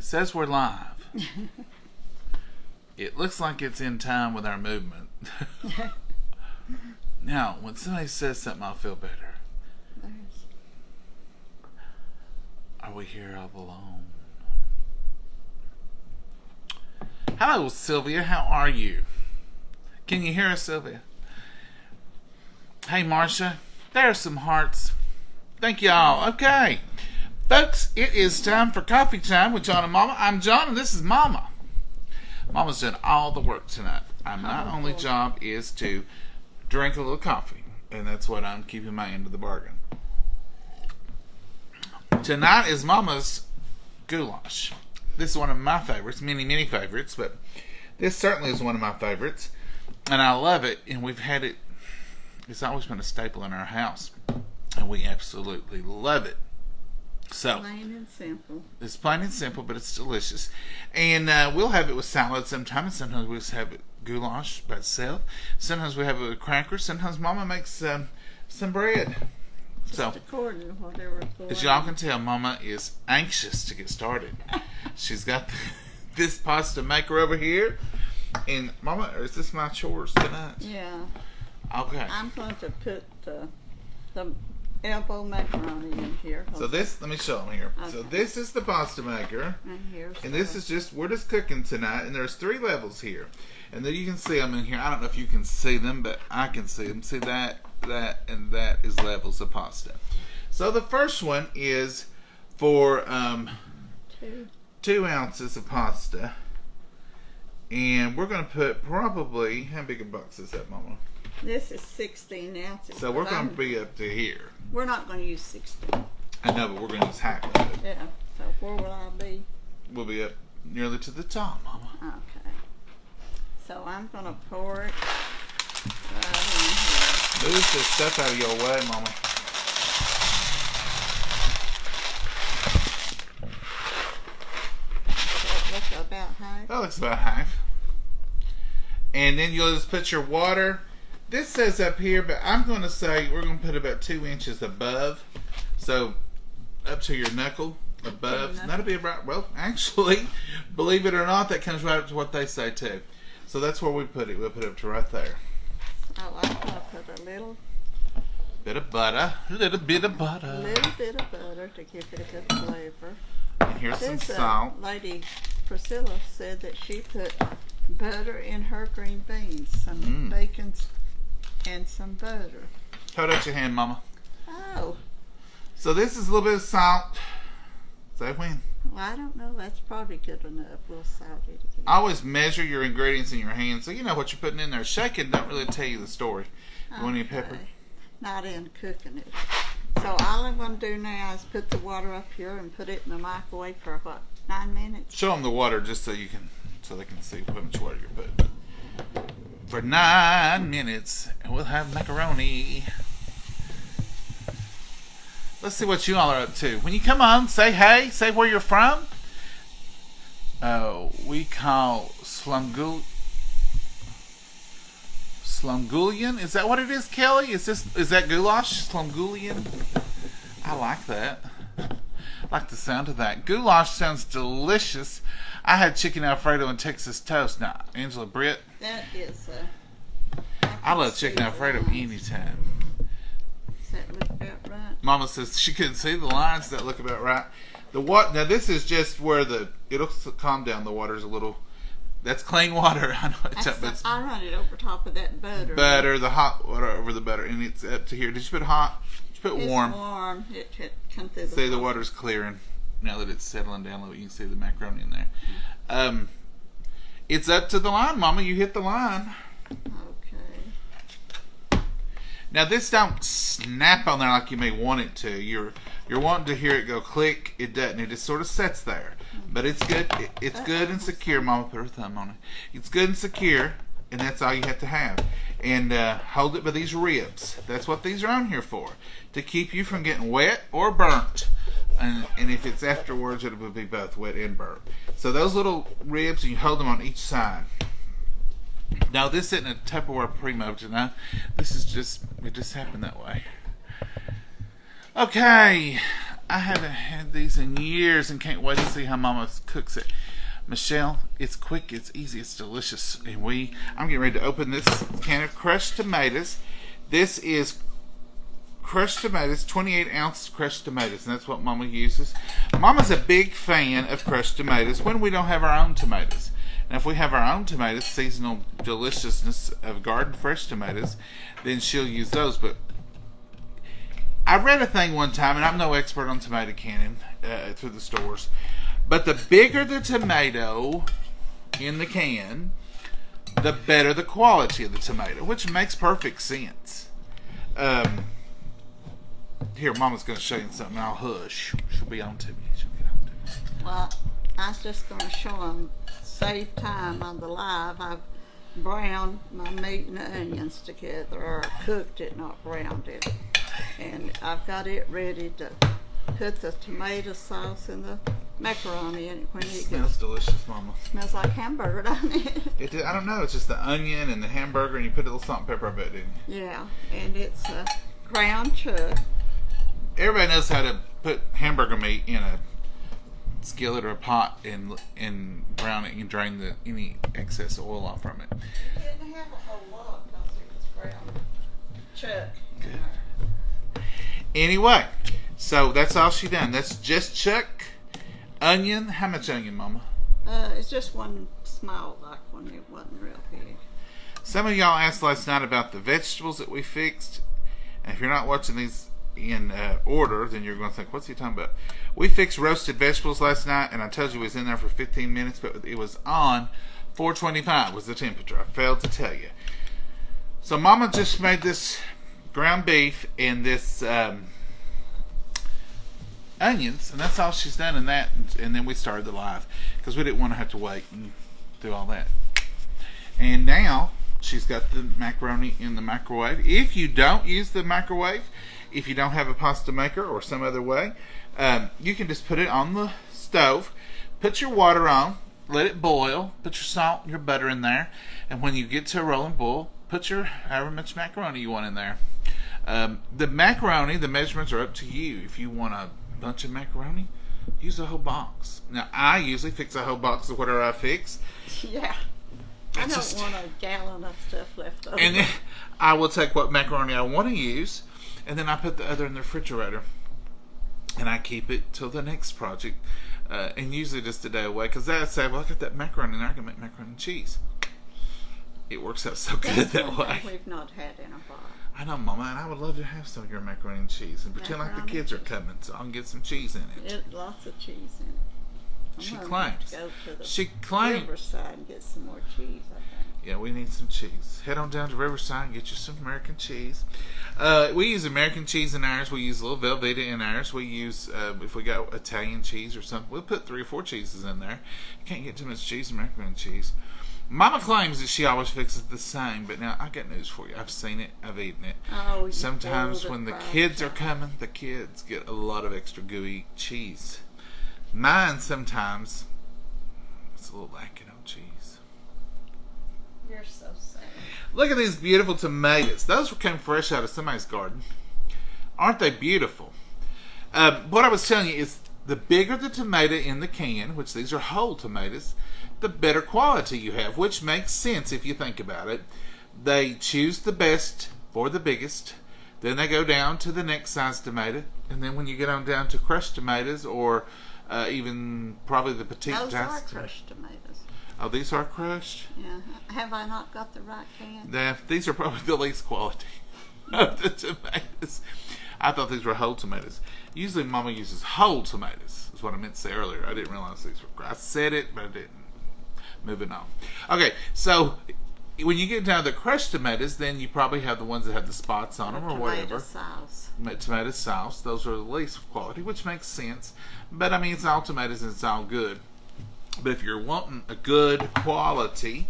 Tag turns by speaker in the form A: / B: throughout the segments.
A: It says we're live. It looks like it's in time with our movement. Now, when somebody says something, I'll feel better. Are we here all alone? Hello, Sylvia. How are you? Can you hear us, Sylvia? Hey, Marcia. There are some hearts. Thank y'all. Okay. Folks, it is time for coffee time with John and Mama. I'm John, and this is Mama. Mama's doing all the work tonight. My only job is to drink a little coffee, and that's what I'm keeping my end of the bargain. Tonight is Mama's goulash. This is one of my favorites, many favorites, but this certainly is one of my favorites, and I love it, and we've had it. It's always been a staple in our house, and we absolutely love it. So,
B: plain and simple.
A: It's plain and simple, but it's delicious. And we'll have it with salad sometimes, and sometimes we'll just have it goulash by itself. Sometimes we have it with crackers. Sometimes Mama makes some bread.
B: Just according to whatever's going on.
A: As y'all can tell, Mama is anxious to get started. She's got this pasta maker over here. And Mama, is this my chores tonight?
B: Yeah.
A: Okay.
B: I'm going to put the elbow macaroni in here.
A: So this, let me show them here.
B: Okay.
A: So this is the pasta maker. And this is just, we're just cooking tonight. And there's 3 levels here. And then you can see them in here. I don't know if you can see them, but I can see them. See that, and that is levels of pasta. So the first one is for 2 ounces of pasta. And we're going to put probably, how big a box is that, Mama?
B: This is 16 ounces.
A: So we're going to be up to here.
B: We're not going to use 16.
A: I know, but we're going to use half of it.
B: Yeah. So where will I be?
A: We'll be up nearly to the top, Mama.
B: Okay. So I'm going to pour it right in here.
A: Move this stuff out of your way, Mama.
B: That looks about half.
A: That looks about half. And then you'll just put your water. This says up here, but I'm going to say we're going to put about 2 inches above. So up to your knuckle above. That'll be about, well, actually, believe it or not, that comes right up to what they say too. So that's where we put it. We'll put it up to right there.
B: Oh, I'm going to put a little
A: bit of butter. A little bit of butter.
B: A little bit of butter to give it a good flavor.
A: And here's some salt.
B: Lady Priscilla said that she put butter in her green beans, some bacon and some butter.
A: Hold out your hand, Mama.
B: Oh.
A: So this is a little bit of salt. Say when?
B: Well, I don't know. That's probably good enough. We'll salt it again.
A: Always measure your ingredients in your hand so you know what you're putting in there. Shaking don't really tell you the story. You want any pepper?
B: Not in cooking it. So all I'm going to do now is put the water up here and put it in the microwave for what, 9 minutes?
A: Show them the water just so they can see how much water you're putting. For 9 minutes, and we'll have macaroni. Let's see what you all are up to. When you come on, say hey, say where you're from. We call Slumgulian. Is that what it is, Kelly? Is that goulash? Slumgulian? I like that. I like the sound of that. Goulash sounds delicious. I had chicken Alfredo and Texas toast. Now, Angela Britt.
B: That is.
A: I love chicken Alfredo anytime.
B: Does that look about right?
A: Mama says she couldn't see the lines. That look about right. Now this is just where it'll calm down. The water's a little. That's clean water. I know
B: I run it over top of that butter.
A: The hot water over the butter, and it's up to here. Did you put hot? Did you put warm?
B: It's warm. It comes through
A: See, the water's clearing. Now that it's settling down a little, you can see the macaroni in there. It's up to the line, Mama. You hit the line.
B: Okay.
A: Now this don't snap on there like you may want it to. You're wanting to hear it go click. It doesn't. It just sort of sets there. But it's good. It's good and secure. Mama put her thumb on it. It's good and secure, and that's all you have to have. And hold it by these ribs. That's what these are on here for, to keep you from getting wet or burnt. And if it's afterwards, it will be both wet and burnt. So those little ribs, you hold them on each side. Now this isn't a Tupperware Primo tonight. This is it just happened that way. Okay. I haven't had these in years and can't wait to see how Mama cooks it. Michelle, it's quick, it's easy, it's delicious. And I'm getting ready to open this can of crushed tomatoes. This is crushed tomatoes, 28 ounce crushed tomatoes, and that's what Mama uses. Mama's a big fan of crushed tomatoes when we don't have our own tomatoes. Now, if we have our own tomatoes, seasonal deliciousness of garden fresh tomatoes, then she'll use those. But I read a thing one time, and I'm no expert on tomato canning through the stores, but the bigger the tomato in the can, the better the quality of the tomato, which makes perfect sense. Here, Mama's going to show you something. I'll hush. She'll be on to me. She'll get on to me.
B: Well, I was just going to show them, save time on the live. I've browned my meat and onions together, or cooked it, not browned it. And I've got it ready to put the tomato sauce and the macaroni in it when it
A: Smells delicious, Mama.
B: Smells like hamburger, doesn't it?
A: I don't know. It's just the onion and the hamburger, and you put a little salt and pepper on it, didn't you?
B: Yeah, and it's a ground chuck.
A: Everybody knows how to put hamburger meat in a skillet or a pot and brown it and drain any excess oil off from it.
B: It didn't have a whole lot because it was ground chuck.
A: Good. Anyway, so that's all she done. That's just chuck, onion. How much onion, Mama?
B: It's just one small like one. It wasn't real big.
A: Some of y'all asked last night about the vegetables that we fixed. And if you're not watching these in order, then you're going to think, what's he talking about? We fixed roasted vegetables last night, and I told you it was in there for 15 minutes, but it was on 425 was the temperature. I failed to tell you. So Mama just made this ground beef and this onions, and that's all she's done in that. And then we started the live because we didn't want to have to wait and do all that. And now she's got the macaroni in the microwave. If you don't use the microwave, if you don't have a pasta maker or some other way, you can just put it on the stove, put your water on, let it boil, put your salt and your butter in there, and when you get to a rolling boil, put your however much macaroni you want in there. The macaroni, the measurements are up to you. If you want a bunch of macaroni, use a whole box. Now, I usually fix a whole box of whatever I fix.
B: Yeah. I don't want a gallon of stuff left over.
A: And then I will take what macaroni I want to use, and then I put the other in the refrigerator, and I keep it till the next project, and usually just a day away. Because I say, well, I got that macaroni in there, I can make macaroni and cheese. It works out so good that way.
B: We've not had in a while.
A: I know, Mama, and I would love to have some of your macaroni and cheese, and pretend like the kids are coming, so I can get some cheese in it.
B: Lots of cheese in it.
A: She
B: I'm
A: claims.
B: Go to the
A: She claims.
B: Riverside and get some more cheese, I think.
A: Yeah, we need some cheese. Head on down to Riverside and get you some American cheese. We use American cheese in ours. We use a little Velveeta in ours. We use, if we got Italian cheese or something, we'll put 3 or 4 cheeses in there. You can't get too much cheese in macaroni and cheese. Mama claims that she always fixes the same, but now I got news for you. I've seen it. I've eaten it.
B: Oh,
A: sometimes when the kids are coming, the kids get a lot of extra gooey cheese. Mine sometimes, it's a little lacking on cheese.
B: You're so sad.
A: Look at these beautiful tomatoes. Those came fresh out of somebody's garden. Aren't they beautiful? What I was telling you is the bigger the tomato in the can, which these are whole tomatoes, the better quality you have, which makes sense if you think about it. They choose the best for the biggest. Then they go down to the next size tomato. And then when you get on down to crushed tomatoes or even probably the petite
B: Those are
A: size
B: crushed tomatoes.
A: Oh, these are crushed?
B: Yeah. Have I not got the right can?
A: Yeah, these are probably the least quality of the tomatoes. I thought these were whole tomatoes. Usually Mama uses whole tomatoes, is what I meant to say earlier. I didn't realize these were. I said it, but I didn't. Moving on. Okay, so when you get down to the crushed tomatoes, then you probably have the ones that have the spots on them or whatever.
B: Sauce.
A: Tomato sauce. Those are the least quality, which makes sense. But I mean, it's all tomatoes and it's all good. But if you're wanting a good quality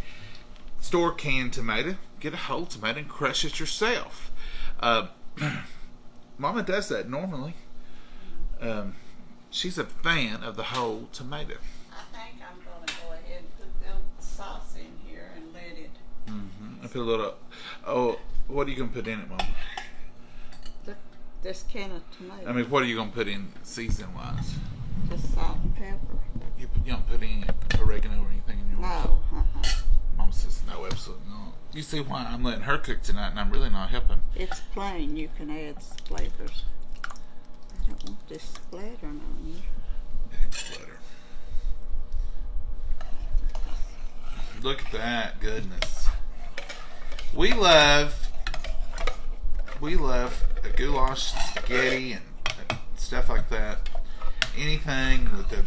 A: store canned tomato, get a whole tomato and crush it yourself. Mama does that normally. She's a fan of the whole tomato.
B: I think I'm going to go ahead and put the sauce in here and let it.
A: I put a little. Oh, what are you going to put in it, Mama?
B: The this can of tomato.
A: I mean, what are you gonna put in season wise?
B: Just salt and pepper.
A: You don't put any oregano or anything in yours?
B: No.
A: Mom says no, absolutely not. You see why I'm letting her cook tonight, and I'm really not helping.
B: It's plain. You can add flavors. I don't want this splattering on you.
A: Egg splatter. Look at that goodness. We love a goulash, spaghetti, and stuff like that. Anything with the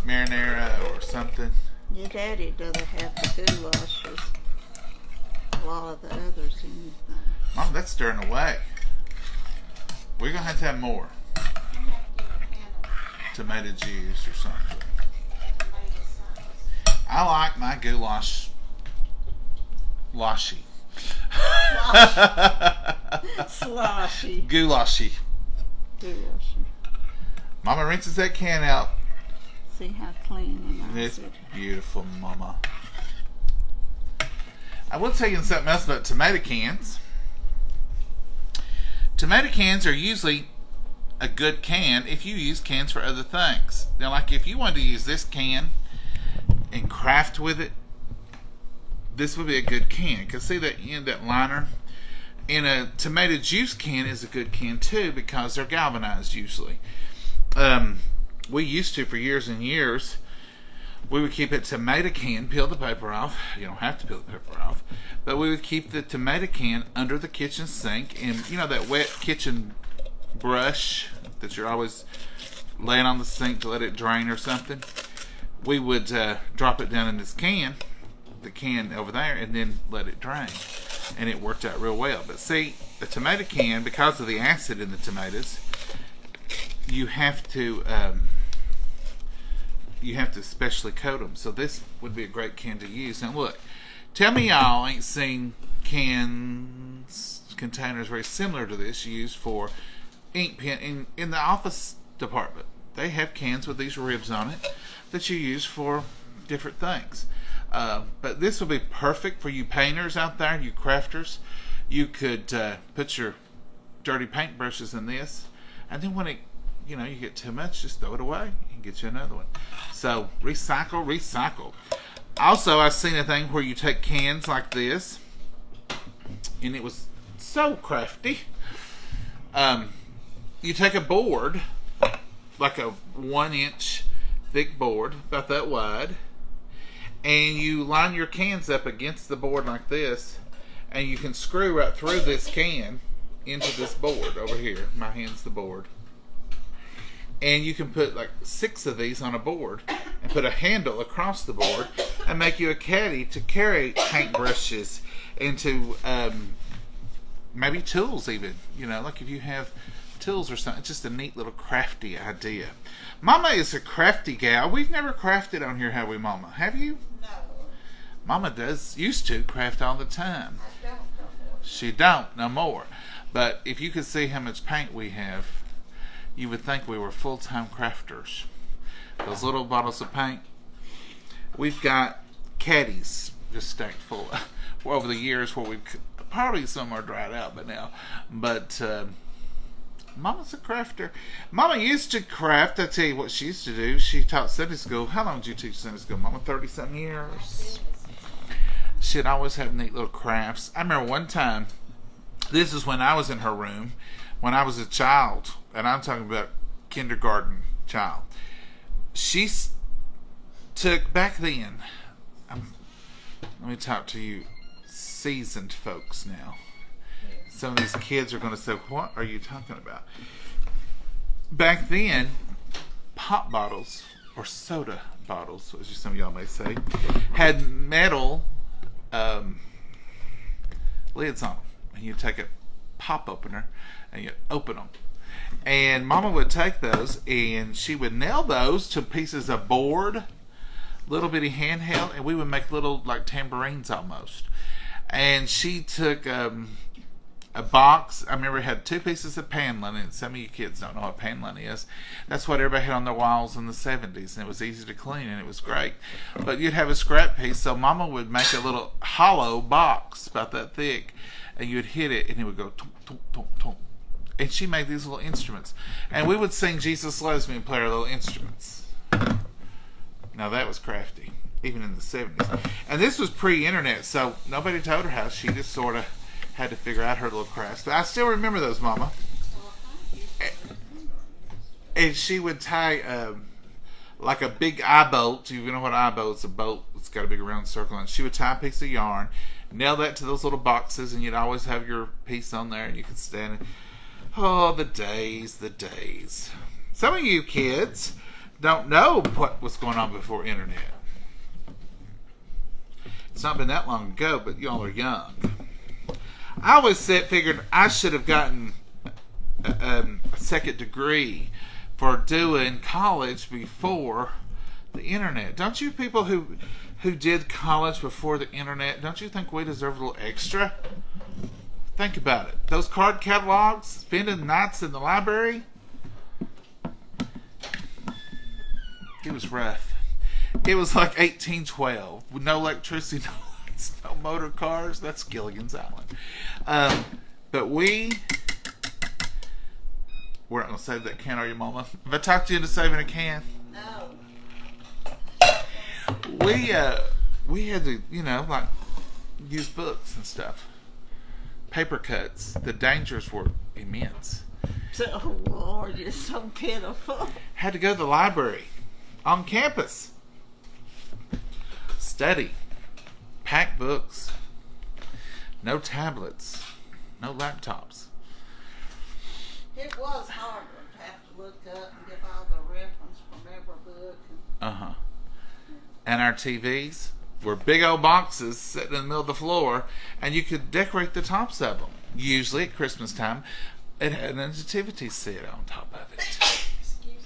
A: marinara or something.
B: Your daddy doesn't have the goulashes. A lot of the others in his thing.
A: Mom, that's stirring away. We're gonna have to have more tomato juice or something. I like my goulash lashy.
B: Sloshy.
A: Goulashy.
B: Goulashy.
A: Mama rinses that can out.
B: See how clean and nice
A: It's
B: it is.
A: beautiful, Mama. I will tell you something else about tomato cans. Tomato cans are usually a good can if you use cans for other things. Now, like if you wanted to use this can and craft with it, this would be a good can. Because see that that liner? And a tomato juice can is a good can too because they're galvanized usually. We used to for years and years. We would keep a tomato can, peel the paper off. You don't have to peel the paper off. But we would keep the tomato can under the kitchen sink. And you know that wet kitchen brush that you're always laying on the sink to let it drain or something? We would drop it down in this can, the can over there, and then let it drain. And it worked out real well. But see, the tomato can, because of the acid in the tomatoes, you have to specially coat them. So this would be a great can to use. Now look, tell me y'all ain't seen containers very similar to this used for ink pen in the office department. They have cans with these ribs on it that you use for different things. But this would be perfect for you painters out there, you crafters. You could put your dirty paint brushes in this, and then when it you get too much, just throw it away and get you another one. So recycle. Also, I've seen a thing where you take cans like this, and it was so crafty. You take a board, like a 1-inch thick board, about that wide, and you line your cans up against the board like this, and you can screw right through this can into this board over here. My hand's the board. And you can put like 6 of these on a board and put a handle across the board and make you a caddy to carry paintbrushes into maybe tools even. Like if you have tools or something. It's just a neat little crafty idea. Mama is a crafty gal. We've never crafted on here, have we, Mama? Have you?
B: No.
A: Mama used to craft all the time.
B: I don't no more.
A: She don't no more. But if you could see how much paint we have, you would think we were full-time crafters. Those little bottles of paint. We've got caddies just stacked full over the years where we've probably some are dried out by now. But Mama's a crafter. Mama used to craft. I tell you what she used to do. She taught Sunday school. How long did you teach Sunday school, Mama? 30-something years. She'd always have neat little crafts. I remember one time, this is when I was in her room, when I was a child, and I'm talking about kindergarten child. She took, back then, let me talk to you seasoned folks now. Some of these kids are going to say, what are you talking about? Back then, pop bottles, or soda bottles, as some of y'all may say, had metal lids on them. And you take a pop opener and you open them. And Mama would take those and she would nail those to pieces of board, little bitty handheld, and we would make little like tambourines almost. And she took a box. I remember it had 2 pieces of pan linen. Some of you kids don't know what pan linen is. That's what everybody had on their walls in the 70s, and it was easy to clean and it was great. But you'd have a scrap piece, so Mama would make a little hollow box about that thick, and you'd hit it and it would go tonk, tonk, tonk, tonk. And she made these little instruments. And we would sing Jesus Loves Me and play our little instruments. Now that was crafty, even in the 70s. And this was pre-internet, so nobody told her how. She just sort of had to figure out her little crafts. But I still remember those, Mama. And she would tie like a big eye bolt. You know what eye bolt's? A bolt. It's got a big round circle on it. She would tie a piece of yarn, nail that to those little boxes, and you'd always have your piece on there, and you could stand it. Oh, the days, the days. Some of you kids don't know what was going on before internet. It's not been that long ago, but y'all are young. I always figured I should have gotten a second degree for doing college before the internet. Don't you people who did college before the internet, don't you think we deserve a little extra? Think about it. Those card catalogs, spending nights in the library. It was rough. It was like 1812 with no electricity, no lights, no motor cars. That's Gilligan's Island. But we're not going to save that can, are you, Mama? Have I talked you into saving a can?
B: No.
A: We had to, like, use books and stuff. Paper cuts. The dangers were immense.
B: Oh, Lord, you're so pitiful.
A: Had to go to the library on campus. Study. Pack books. No tablets. No laptops.
B: It was harder to have to look up and get all the reference from every book.
A: Uh-huh. And our TVs were big old boxes sitting in the middle of the floor, and you could decorate the tops of them. Usually at Christmas time, it had a nativity set on top of it.
B: Excuse me.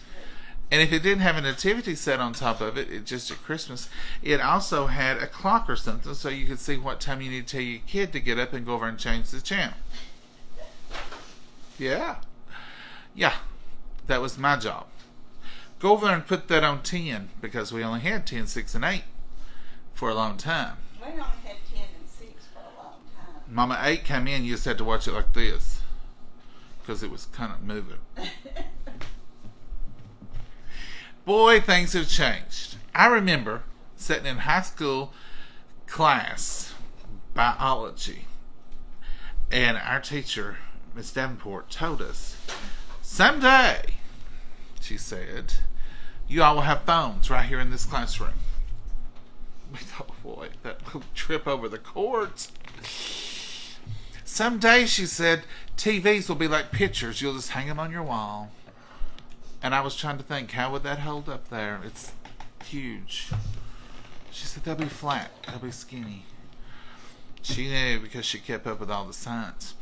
A: And if it didn't have a nativity set on top of it, just at Christmas, it also had a clock or something, so you could see what time you need to tell your kid to get up and go over and change the channel. Yeah. Yeah. That was my job. Go over there and put that on 10, because we only had 10, 6, and 8 for a long time.
B: We only had 10 and 6 for a long time.
A: Mama, 8 came in, you just had to watch it like this, because it was kind of moving. Boy, things have changed. I remember sitting in high school class, biology, and our teacher, Miss Davenport, told us, someday, she said, you all will have phones right here in this classroom. We thought, boy, that little trip over the cords. Someday, she said, TVs will be like pictures. You'll just hang them on your wall. And I was trying to think, how would that hold up there? It's huge. She said, they'll be flat. They'll be skinny. She knew because she kept up with all the science.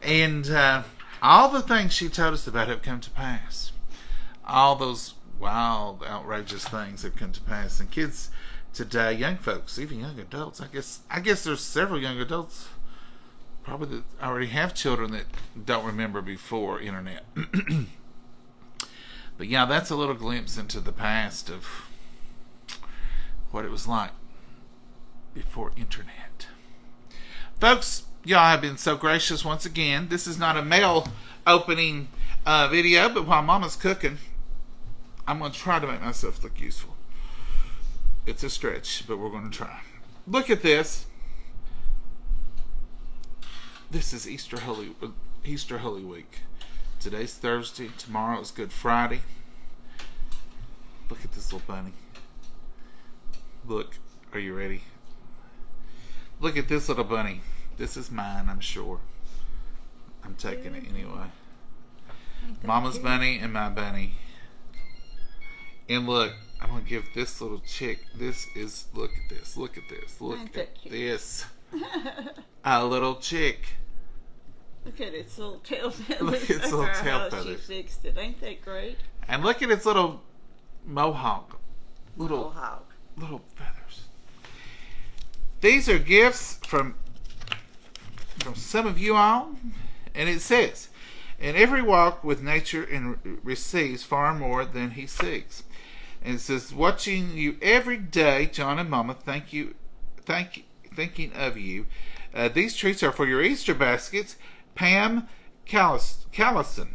A: And all the things she told us about have come to pass. All those wild, outrageous things have come to pass. And kids today, young folks, even young adults, I guess there's several young adults probably that already have children that don't remember before internet. But yeah, that's a little glimpse into the past of what it was like before internet. Folks, y'all have been so gracious once again. This is not a mail opening video, but while Mama's cooking, I'm going to try to make myself look useful. It's a stretch, but we're going to try. Look at this. This is Easter Holy Week. Today's Thursday. Tomorrow is Good Friday. Look at this little bunny. Look. Are you ready? Look at this little bunny. This is mine, I'm sure. I'm taking it anyway. Mama's bunny and my bunny. And look, I'm going to give this little chick, look at this, look at this, look at this. A little chick.
B: Look at its little tail feathers.
A: Look at its little tail feathers.
B: She fixed it. Ain't that great?
A: And look at its little mohawk. Little feathers. These are gifts from some of you all. And it says, in every walk with nature and receives far more than he seeks. And it says, watching you every day, John and Mama, thinking of you. These treats are for your Easter baskets. Pam Callison.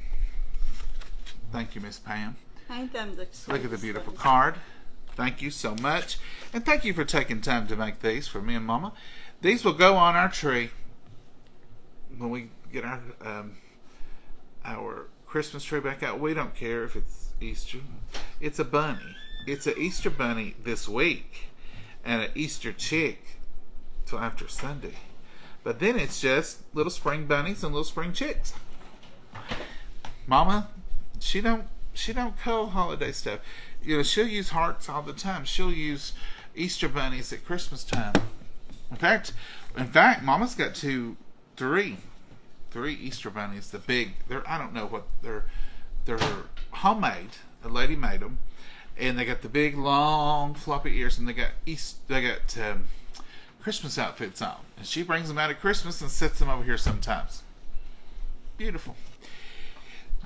A: Thank you, Miss Pam.
B: Ain't them the
A: Look at the
B: sweetest
A: beautiful
B: things?
A: card. Thank you so much. And thank you for taking time to make these for me and Mama. These will go on our tree when we get our Christmas tree back out. We don't care if it's Easter. It's a bunny. It's an Easter bunny this week and an Easter chick till after Sunday. But then it's just little spring bunnies and little spring chicks. Mama, she don't cull holiday stuff. You know, she'll use hearts all the time. She'll use Easter bunnies at Christmas time. In fact, Mama's got three Easter bunnies. The big, I don't know what they're homemade. A lady made them, and they got the big, long, floppy ears, and they got Christmas outfits on. And she brings them out at Christmas and sets them over here sometimes. Beautiful.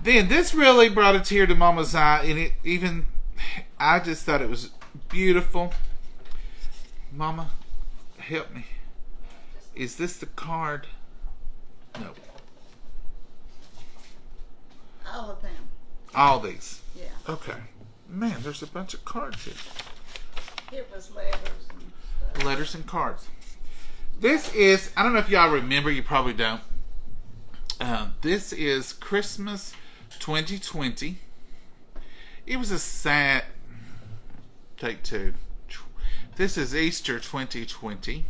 A: Then this really brought a tear to Mama's eye, and I just thought it was beautiful. Mama, help me. Is this the card? No.
B: All of them.
A: All these.
B: Yeah.
A: Okay. Man, there's a bunch of cards here.
B: It was letters and stuff.
A: Letters and cards. This is, I don't know if y'all remember, you probably don't. This is Christmas 2020. It was a sad, take two. This is Easter 2020.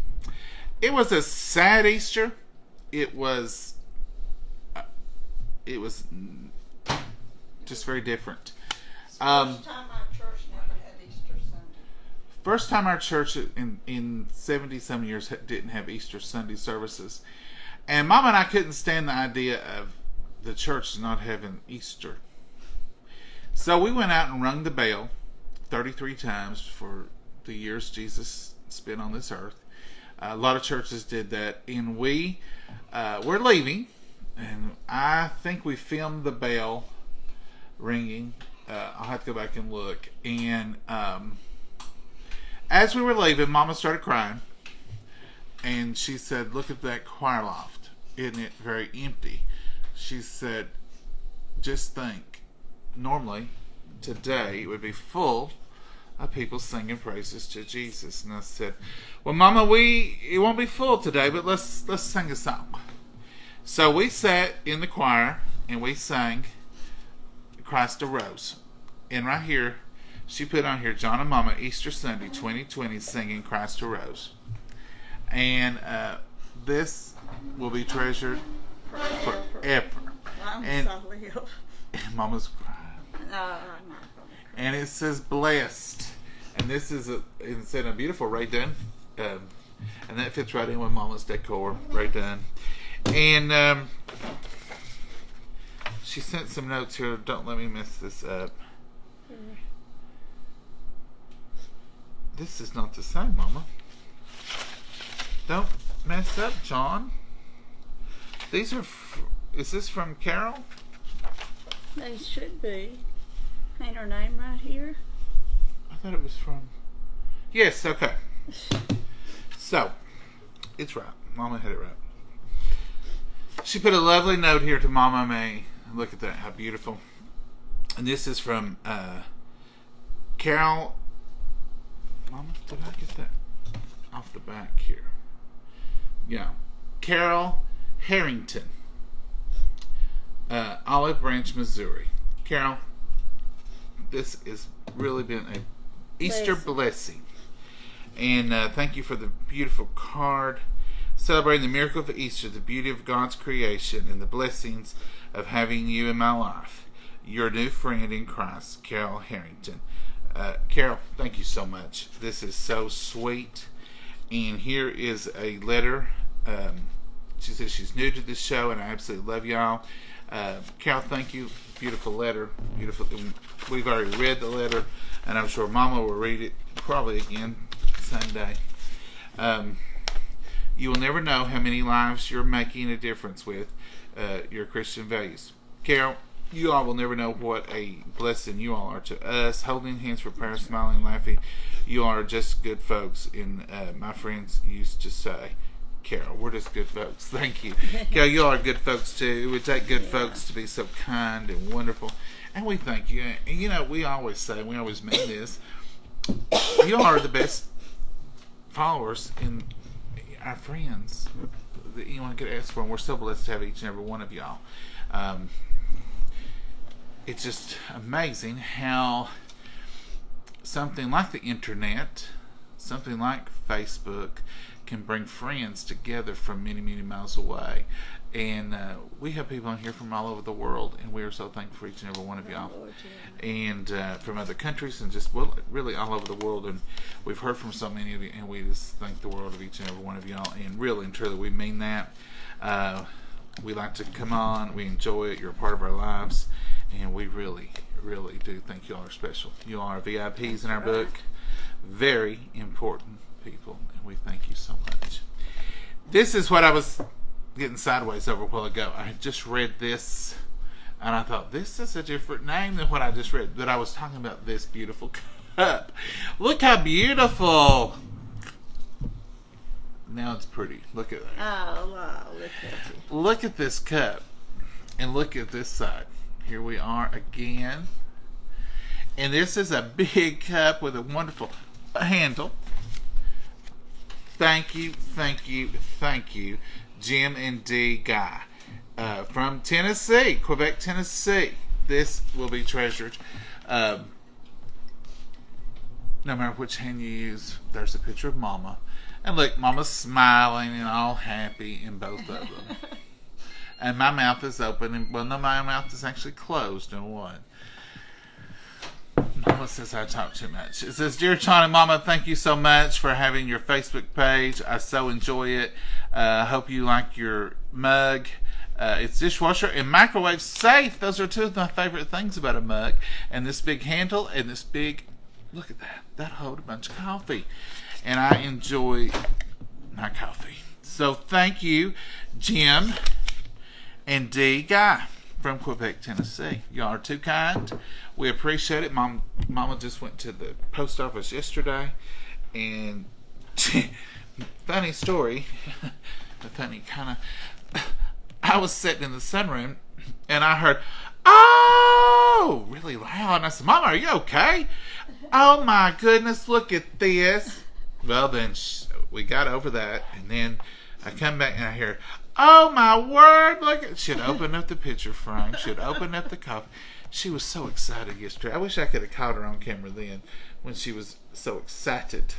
A: It was a sad Easter. It was just very different.
B: First time our church never had Easter Sunday.
A: First time our church in 70 some years didn't have Easter Sunday services. And Mama and I couldn't stand the idea of the church not having Easter. So we went out and rung the bell 33 times for the years Jesus spent on this earth. A lot of churches did that. And we're leaving. And I think we filmed the bell ringing. I'll have to go back and look. And as we were leaving, Mama started crying. And she said, look at that choir loft. Isn't it very empty? She said, just think, normally today it would be full of people singing praises to Jesus. And I said, well, Mama, it won't be full today, but let's sing a song. So we sat in the choir and we sang Christ Arose. And right here, she put on here, John and Mama, Easter Sunday 2020, singing Christ Arose. And this will be treasured forever. And Mama's crying. And it says blessed. And this is it's in a beautiful right done. And that fits right in with Mama's decor. Right done. And she sent some notes here. Don't let me mess this up. This is not the same, Mama. Don't mess up, John. These are... Is this from Carol?
B: They should be. Ain't her name right here?
A: I thought it was from... Yes, okay. So, it's right. Mama had it right. She put a lovely note here to Mama May. Look at that, how beautiful. And this is from Carol... Mama, did I get that off the back here? Yeah. Carol Harrington. Olive Branch, Missouri. Carol, this has really been a Easter blessing. And thank you for the beautiful card. Celebrating the miracle of Easter, the beauty of God's creation, and the blessings of having you in my life. Your new friend in Christ, Carol Harrington. Carol, thank you so much. This is so sweet. And here is a letter. She says she's new to this show, and I absolutely love y'all. Carol, thank you. Beautiful letter. Beautiful. We've already read the letter, and I'm sure Mama will read it probably again Sunday. You will never know how many lives you're making a difference with your Christian values. Carol, you all will never know what a blessing you all are to us. Holding hands for prayer, smiling, laughing. You are just good folks. And my friends used to say, Carol. We're just good folks. Thank you. Carol, you are good folks too. It would take good folks to be so kind and wonderful. And we thank you. And you know, we always say, we always mean this, you are the best followers in our friends that anyone could ask for. And we're so blessed to have each and every one of y'all. It's just amazing how something like the internet, something like Facebook, can bring friends together from many, many miles away. And we have people on here from all over the world, and we are so thankful for each and every one of y'all. And from other countries, and just really all over the world. And we've heard from so many of you, and we just thank the world of each and every one of y'all. And really and truly, we mean that. We like to come on. We enjoy it. You're a part of our lives. And we really, really do think y'all are special. You are VIPs in our book. Very important people. And we thank you so much. This is what I was getting sideways over a while ago. I had just read this, and I thought, this is a different name than what I just read. But I was talking about this beautiful cup. Look how beautiful. Now it's pretty. Look at that.
B: Oh, wow. Look at it.
A: Look at this cup. And look at this side. Here we are again. And this is a big cup with a wonderful handle. Thank you, thank you, thank you, Jim and D Guy from Tennessee, Quebec, Tennessee. This will be treasured. No matter which hand you use, there's a picture of Mama. And look, Mama's smiling and all happy in both of them. And my mouth is open. And, well, no, my mouth is actually closed in one. Mama says I talk too much. It says, Dear John and Mama, thank you so much for having your Facebook page. I so enjoy it. Hope you like your mug. It's dishwasher and microwave safe. Those are two of my favorite things about a mug. And this big handle and this big, look at that. That hold a bunch of coffee. And I enjoy my coffee. So thank you, Jim and D Guy from Quebec, Tennessee. Y'all are too kind. We appreciate it. Mama just went to the post office yesterday, and funny story, funny kind of, I was sitting in the sunroom, and I heard, oh, really loud, and I said, Mama, are you okay? Oh my goodness, look at this. Well, then we got over that, and then I come back and I hear, oh my word, look at, she'd opened up the picture frame, she'd opened up the coffee. She was so excited yesterday. I wish I could have caught her on camera then when she was so excited.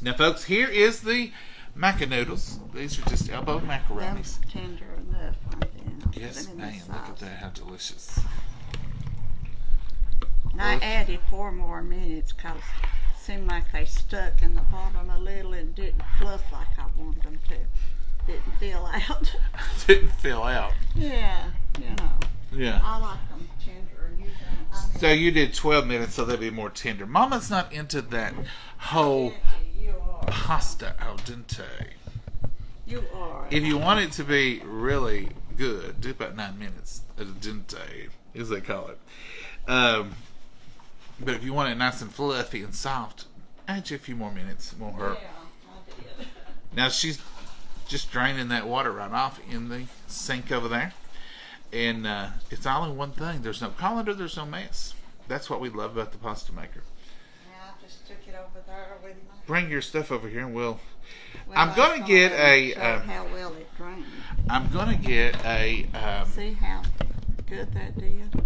A: Now folks, here is the maca noodles. These are just elbow macaronis.
B: Them's tender enough, aren't they?
A: Yes, ma'am. Look at that, how delicious.
B: And I added 4 more minutes because it seemed like they stuck in the bottom a little and didn't fluff like I wanted them to. Didn't fill out.
A: Didn't fill out.
B: Yeah, you know.
A: Yeah.
B: I like them tender. And you don't.
A: So you did 12 minutes, so they'll be more tender. Mama's not into that whole
B: You are.
A: pasta al dente.
B: You are.
A: If you want it to be really good, do about 9 minutes al dente, as they call it. But if you want it nice and fluffy and soft, add you a few more minutes. It won't hurt.
B: Yeah, I did.
A: Now she's just draining that water right off in the sink over there. And it's all in one thing. There's no colander, there's no mess. That's what we love about the pasta maker.
B: Yeah, I just took it over there with my...
A: Bring your stuff over here and we'll
B: Well,
A: I'm going to get a
B: how well it drained.
A: I'm going to get a
B: See how good that did?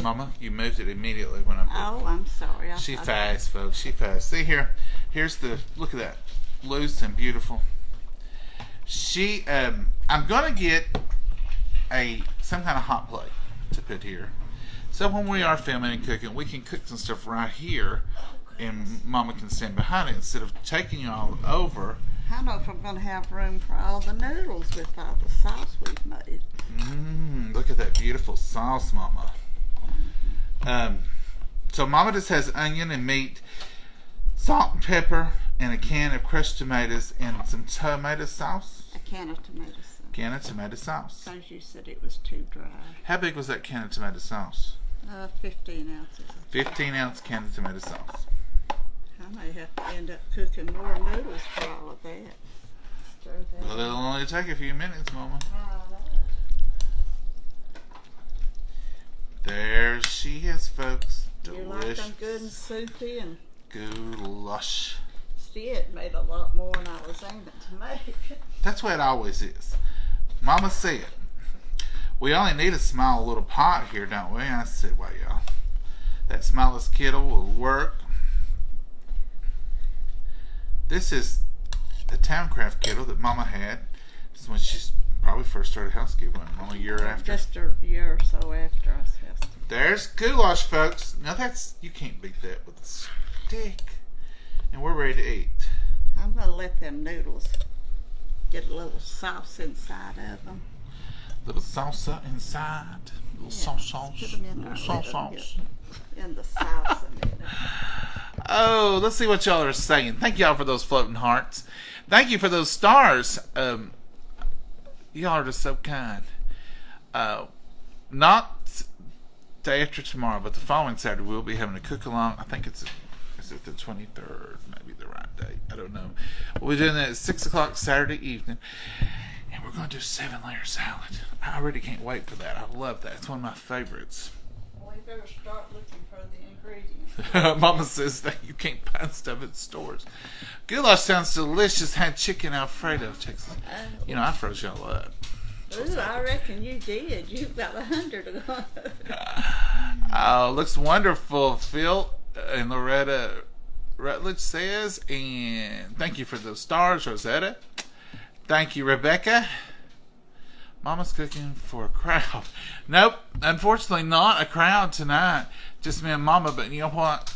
A: Mama, you moved it immediately when I put
B: Oh, I'm sorry.
A: She fast, folks. She fast. See here. Here's the look at that. Loose and beautiful. She I'm going to get some kind of hot plate to put here. So when we are filming and cooking, we can cook some stuff right here and Mama can stand behind it instead of taking you all over.
B: I don't know if I'm going to have room for all the noodles with all the sauce we've made.
A: Look at that beautiful sauce, Mama. So Mama just has onion and meat, salt and pepper, and a can of crushed tomatoes and some tomato sauce.
B: A can of tomato sauce.
A: Can of tomato sauce.
B: Because you said it was too dry.
A: How big was that can of tomato sauce?
B: 15 ounces.
A: 15-ounce can of tomato sauce.
B: I may have to end up cooking more noodles for all of that. Stir that.
A: Well, it'll only take a few minutes, Mama. There she is, folks.
B: You like them good and soupy and
A: goulash.
B: see, it made a lot more than I was aiming to make.
A: That's what it always is. Mama said, we only need a small little pot here, don't we? I said, well, y'all, that smallest kettle will work. This is the Towncraft kettle that Mama had. This is when she probably first started housekeeping, only a year after.
B: Just a year or so after I was housekeeping.
A: There's goulash, folks. Now that's, you can't beat that with a stick. And we're ready to eat.
B: I'm going to let them noodles get a little sauce inside of them.
A: Little salsa inside. Little sauce.
B: Put them in there.
A: Little sauce.
B: In the sauce a minute.
A: Oh, let's see what y'all are saying. Thank y'all for those floating hearts. Thank you for those stars. Y'all are just so kind. Not day after tomorrow, but the following Saturday we'll be having a cook along. I think is it the 23rd? Maybe the right date. I don't know. We're doing that at 6 o'clock Saturday evening, and we're going to do 7-layer salad. I really can't wait for that. I love that. It's one of my favorites.
B: Well, we better start looking for the ingredients.
A: Mama says that you can't find stuff at stores. Goulash sounds delicious. Had chicken Alfredo, Texas. You know, I froze y'all up.
B: Ooh, I reckon you did. You've got 100 to go.
A: Oh, looks wonderful, Phil and Loretta Rutledge says. And thank you for those stars, Rosetta. Thank you, Rebecca. Mama's cooking for a crowd. Nope, unfortunately not a crowd tonight. Just me and Mama, but you know what?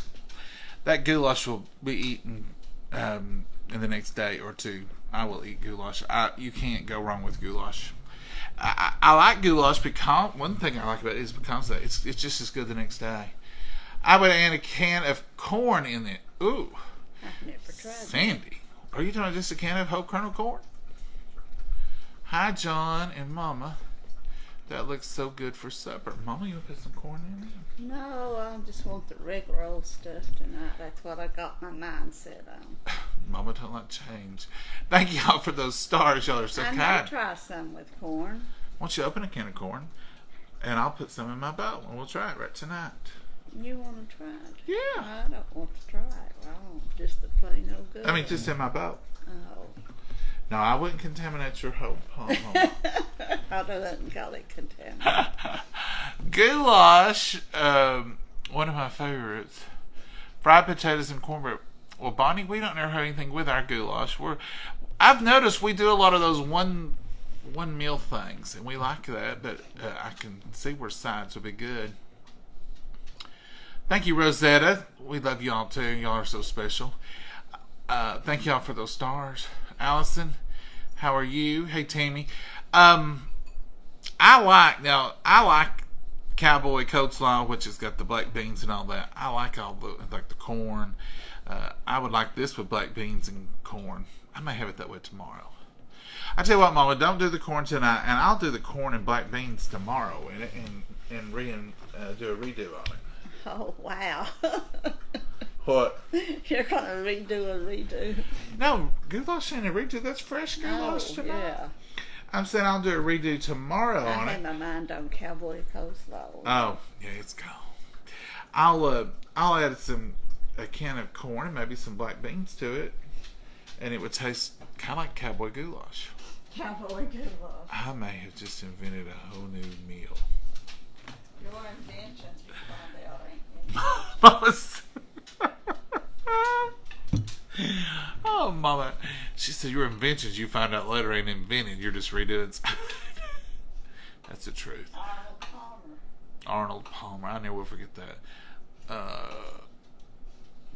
A: That goulash will be eaten in the next day or two. I will eat goulash. You can't go wrong with goulash. I like goulash because one thing I like about it is because it's just as good the next day. I would add a can of corn in it. Ooh,
B: I've never tried
A: Sandy, are you talking just a can of whole kernel corn? Hi, John and Mama. That looks so good for supper. Mama, you want to put some corn in there?
B: No, I just want the regular old stuff tonight. That's what I got my mind set on.
A: Mama don't like change. Thank y'all for those stars. Y'all are so
B: I
A: kind.
B: may try some with corn.
A: Why don't you open a can of corn, and I'll put some in my bowl, and we'll try it right tonight.
B: You want to try it?
A: Yeah.
B: I don't want to try it. I want just the plain old good.
A: I mean, just in my bowl.
B: Oh.
A: No, I wouldn't contaminate your whole home.
B: I don't call it contaminated.
A: Goulash, one of my favorites. Fried potatoes and cornbread. Well, Bonnie, we don't ever have anything with our goulash. I've noticed we do a lot of those one meal things, and we like that, but I can see where sides would be good. Thank you, Rosetta. We love y'all too. Y'all are so special. Thank y'all for those stars. Allison, how are you? Hey, Tammy. I like cowboy coleslaw, which has got the black beans and all that. I like all the corn. I would like this with black beans and corn. I may have it that way tomorrow. I tell you what, Mama, don't do the corn tonight, and I'll do the corn and black beans tomorrow, and do a redo on it.
B: Oh, wow.
A: What?
B: You're going to redo a redo.
A: No, goulash ain't a redo. That's fresh goulash tonight.
B: Yeah.
A: I'm saying I'll do a redo tomorrow on
B: I
A: it.
B: had my mind on cowboy coleslaw.
A: Oh, yeah, it's gone. I'll add a can of corn and maybe some black beans to it, and it would taste kind of like cowboy goulash.
B: Cowboy goulash.
A: I may have just invented a whole new meal.
B: Your inventions, you find out, ain't you?
A: Mama's oh, Mama. She said your inventions you find out later ain't invented. You're just redoing something. That's the truth. Arnold Palmer. I never will forget that.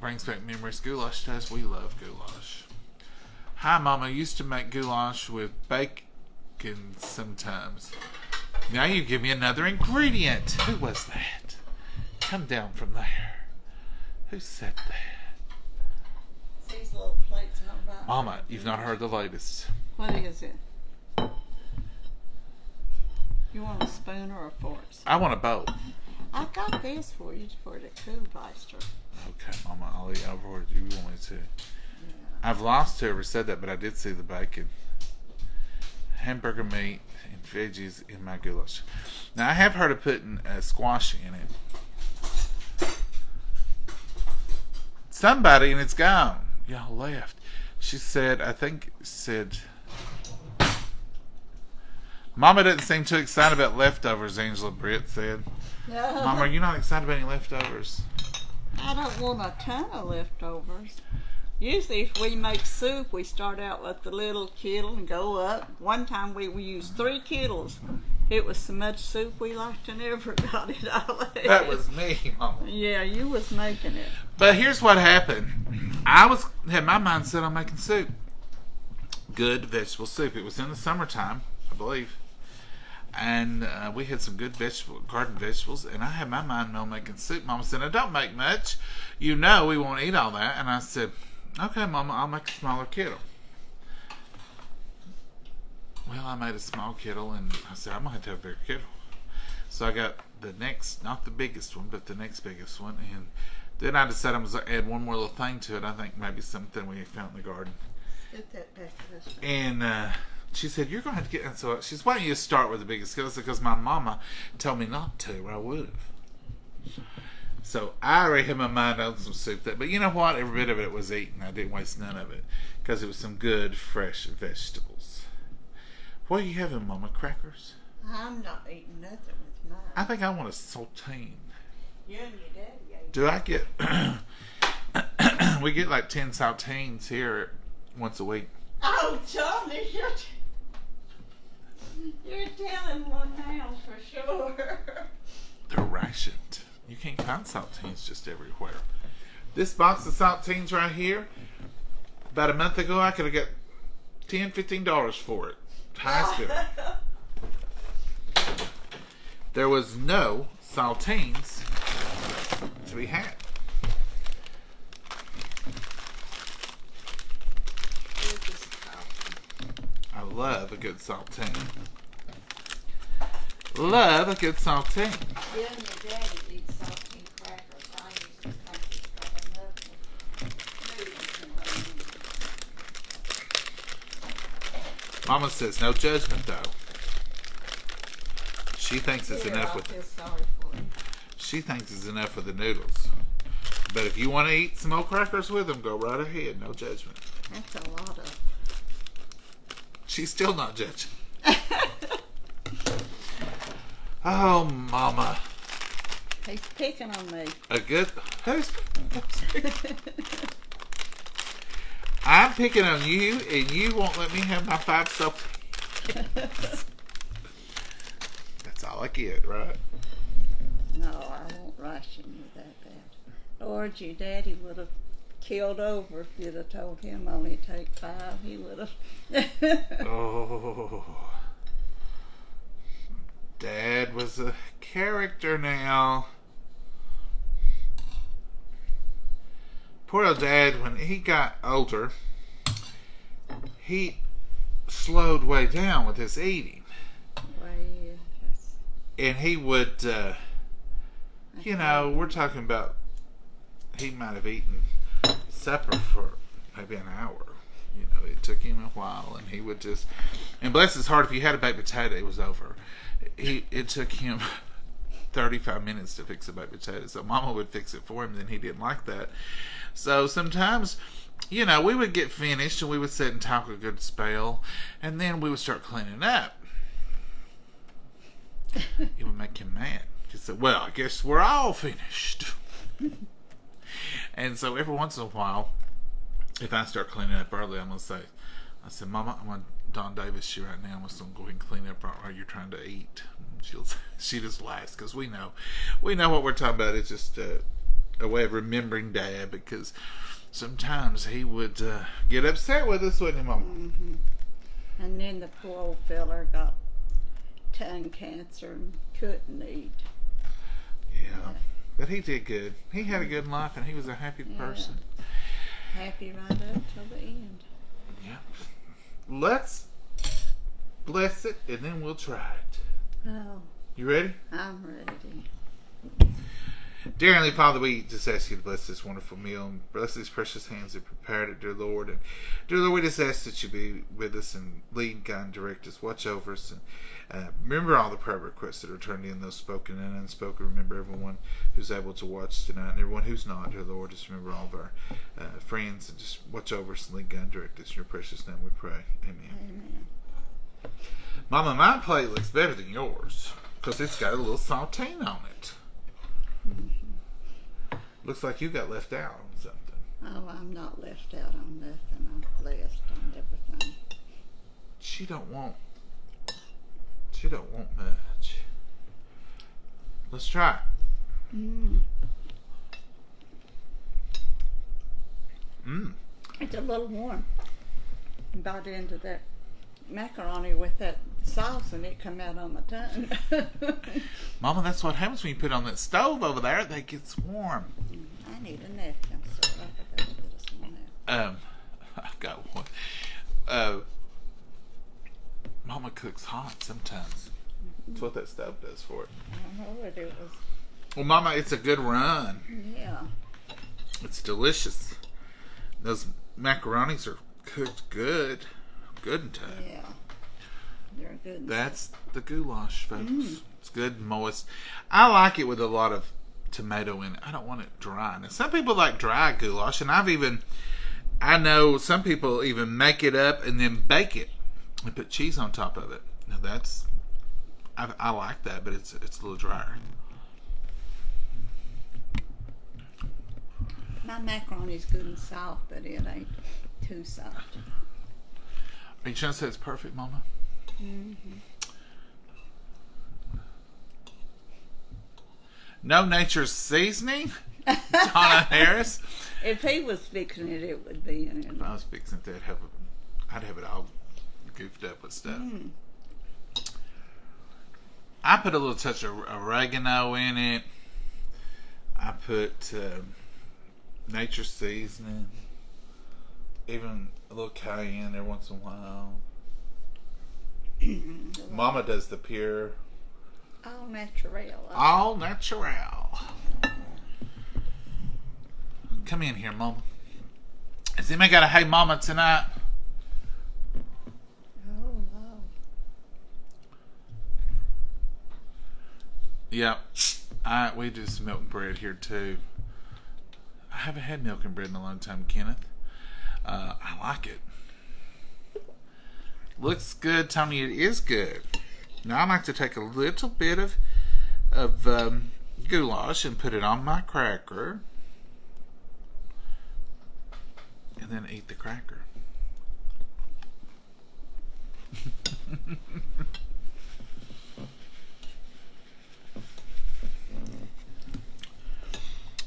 A: Brings back memories. Goulash does. We love goulash. Hi, Mama. Used to make goulash with bacon sometimes. Now you give me another ingredient. Who was that? Come down from there. Who said that?
B: These little plates on about.
A: Mama, you've not heard the latest.
B: What is it? You want a spoon or a fork?
A: I want a bowl.
B: I got this for you for the Kuhmeister.
A: Okay, Mama, I'll eat over what you want me to.
B: Yeah.
A: I've lost whoever said that, but I did see the bacon. hamburger meat and veggies in my goulash. Now I have heard of putting squash in it. Somebody, and it's gone. Y'all left. She said, Mama doesn't seem too excited about leftovers, Angela Britt said.
B: No.
A: Mama, are you not excited about any leftovers?
B: I don't want a ton of leftovers. Usually if we make soup, we start out with the little kettle and go up. One time we used 3 kettles. It was so much soup we liked and never got it all out.
A: That was me, Mama.
B: Yeah, you was making it.
A: But here's what happened. Had my mind set on making soup. Good vegetable soup. It was in the summertime, I believe. And we had some good garden vegetables, and I had my mind on making soup. Mama said, "Now don't make much. You know we won't eat all that." And I said, "Okay, Mama, I'll make a smaller kettle." Well, I made a small kettle, and I said, "I'm going to have a bigger kettle." So I got the next, not the biggest one, but the next biggest one, and then I decided I was going to add one more little thing to it. I think maybe something we found in the garden.
B: Get that back to this one.
A: And she said, "You're going to have to get," and so she's, "Why don't you start with the biggest kettle?" Because my mama told me not to, or I would have. So I already had my mind on some soup. But you know what? Every bit of it was eaten. I didn't waste none of it because it was some good, fresh vegetables. What are you having, Mama? Crackers?
B: I'm not eating nothing with mine.
A: I think I want a saltine.
B: You and your daddy ate.
A: Do I get... we get like 10 saltines here once a week.
B: Oh, Johnny, you're telling one now for sure.
A: They're rationed. You can't find saltines just everywhere. This box of saltines right here, about a month ago, I could have got $10, $15 for it. Highest bidder. There was no saltines to be had. I love a good saltine. Love a good saltine.
B: You and your daddy eat saltine crackers. I used to think it's got enough noodles.
A: Mama says no judgment though. She thinks it's enough with.
B: I feel sorry for you.
A: She thinks it's enough with the noodles. But if you want to eat some old crackers with them, go right ahead. No judgment.
B: That's a lot of.
A: She's still not judging. Oh, Mama.
B: He's picking on me.
A: A good. I'm picking on you, and you won't let me have my 5 soap. That's all I get, right?
B: No, I won't ration you that bad. Lord, your daddy would have killed over if you'd have told him only take 5. He would have.
A: Oh. Dad was a character now. Poor old Dad, when he got older, he slowed way down with his eating.
B: Well, yes.
A: And he would, we're talking about, he might have eaten supper for maybe an hour. It took him a while, and he would just, and bless his heart, if you had a baked potato, it was over. It took him 35 minutes to fix a baked potato, so Mama would fix it for him, then he didn't like that. So sometimes, we would get finished, and we would sit and talk a good spell, and then we would start cleaning up. It would make him mad. He said, "Well, I guess we're all finished." And so every once in a while, if I start cleaning up early, I'm going to say, I said, "Mama, I'm going to Don Davis you right now. I'm just going to go ahead and clean up while you're trying to eat." She just laughs because we know what we're talking about. It's just a way of remembering Dad, because sometimes he would get upset with us, wouldn't he, Mama?
B: Mm-hmm. And then the poor old feller got tongue cancer and couldn't eat.
A: Yeah. But he did good. He had a good life, and he was a happy person.
B: Happy right up till the end.
A: Yeah. Let's bless it, and then we'll try it.
B: Oh.
A: You ready?
B: I'm ready.
A: Dear Heavenly Father, we just ask you to bless this wonderful meal and bless these precious hands that prepared it, dear Lord. And dear Lord, we just ask that you be with us and lead, guide, and direct us, watch over us. And remember all the prayer requests that are turned in, those spoken and unspoken. Remember everyone who's able to watch tonight and everyone who's not, dear Lord. Just remember all of our friends and just watch over us and lead, guide, and direct us. In your precious name we pray. Amen.
B: Amen.
A: Mama, my plate looks better than yours because it's got a little saltine on it. Looks like you got left out on something.
B: Oh, I'm not left out on nothing. I'm blessed on everything.
A: She don't want much. Let's try.
B: It's a little warm. Got into that macaroni with that sauce and it come out on my tongue.
A: Mama, that's what happens when you put it on that stove over there. It gets warm.
B: I need a napkin, so I forgot to get us one out.
A: I've got one. Mama cooks hot sometimes. That's what that stove does for it.
B: I don't know what it was.
A: Well, Mama, it's a good run.
B: Yeah.
A: It's delicious. Those macaronis are cooked good. Good and tight.
B: Yeah. They're good.
A: That's the goulash, folks. It's good and moist. I like it with a lot of tomato in it. I don't want it dry. Now, some people like dry goulash, and I know some people even make it up and then bake it and put cheese on top of it. Now I like that, but it's a little drier.
B: My macaroni's good and soft, but it ain't too soft.
A: Are you trying to say it's perfect, Mama? No nature's seasoning? Donna Harris?
B: If he was fixing it, it would be in it.
A: If I was fixing it, I'd have it all goofed up with stuff. I put a little touch of oregano in it. I put nature's seasoning. Even a little cayenne every once in a while. Mama does the pure.
B: All natural.
A: All natural. Come in here, Mama. Has anybody got a Hey Mama tonight?
B: Oh, wow.
A: Yep. We do some milk and bread here too. I haven't had milk and bread in a long time, Kenneth. I like it. Looks good. Tony, it is good. Now I like to take a little bit of goulash and put it on my cracker. And then eat the cracker.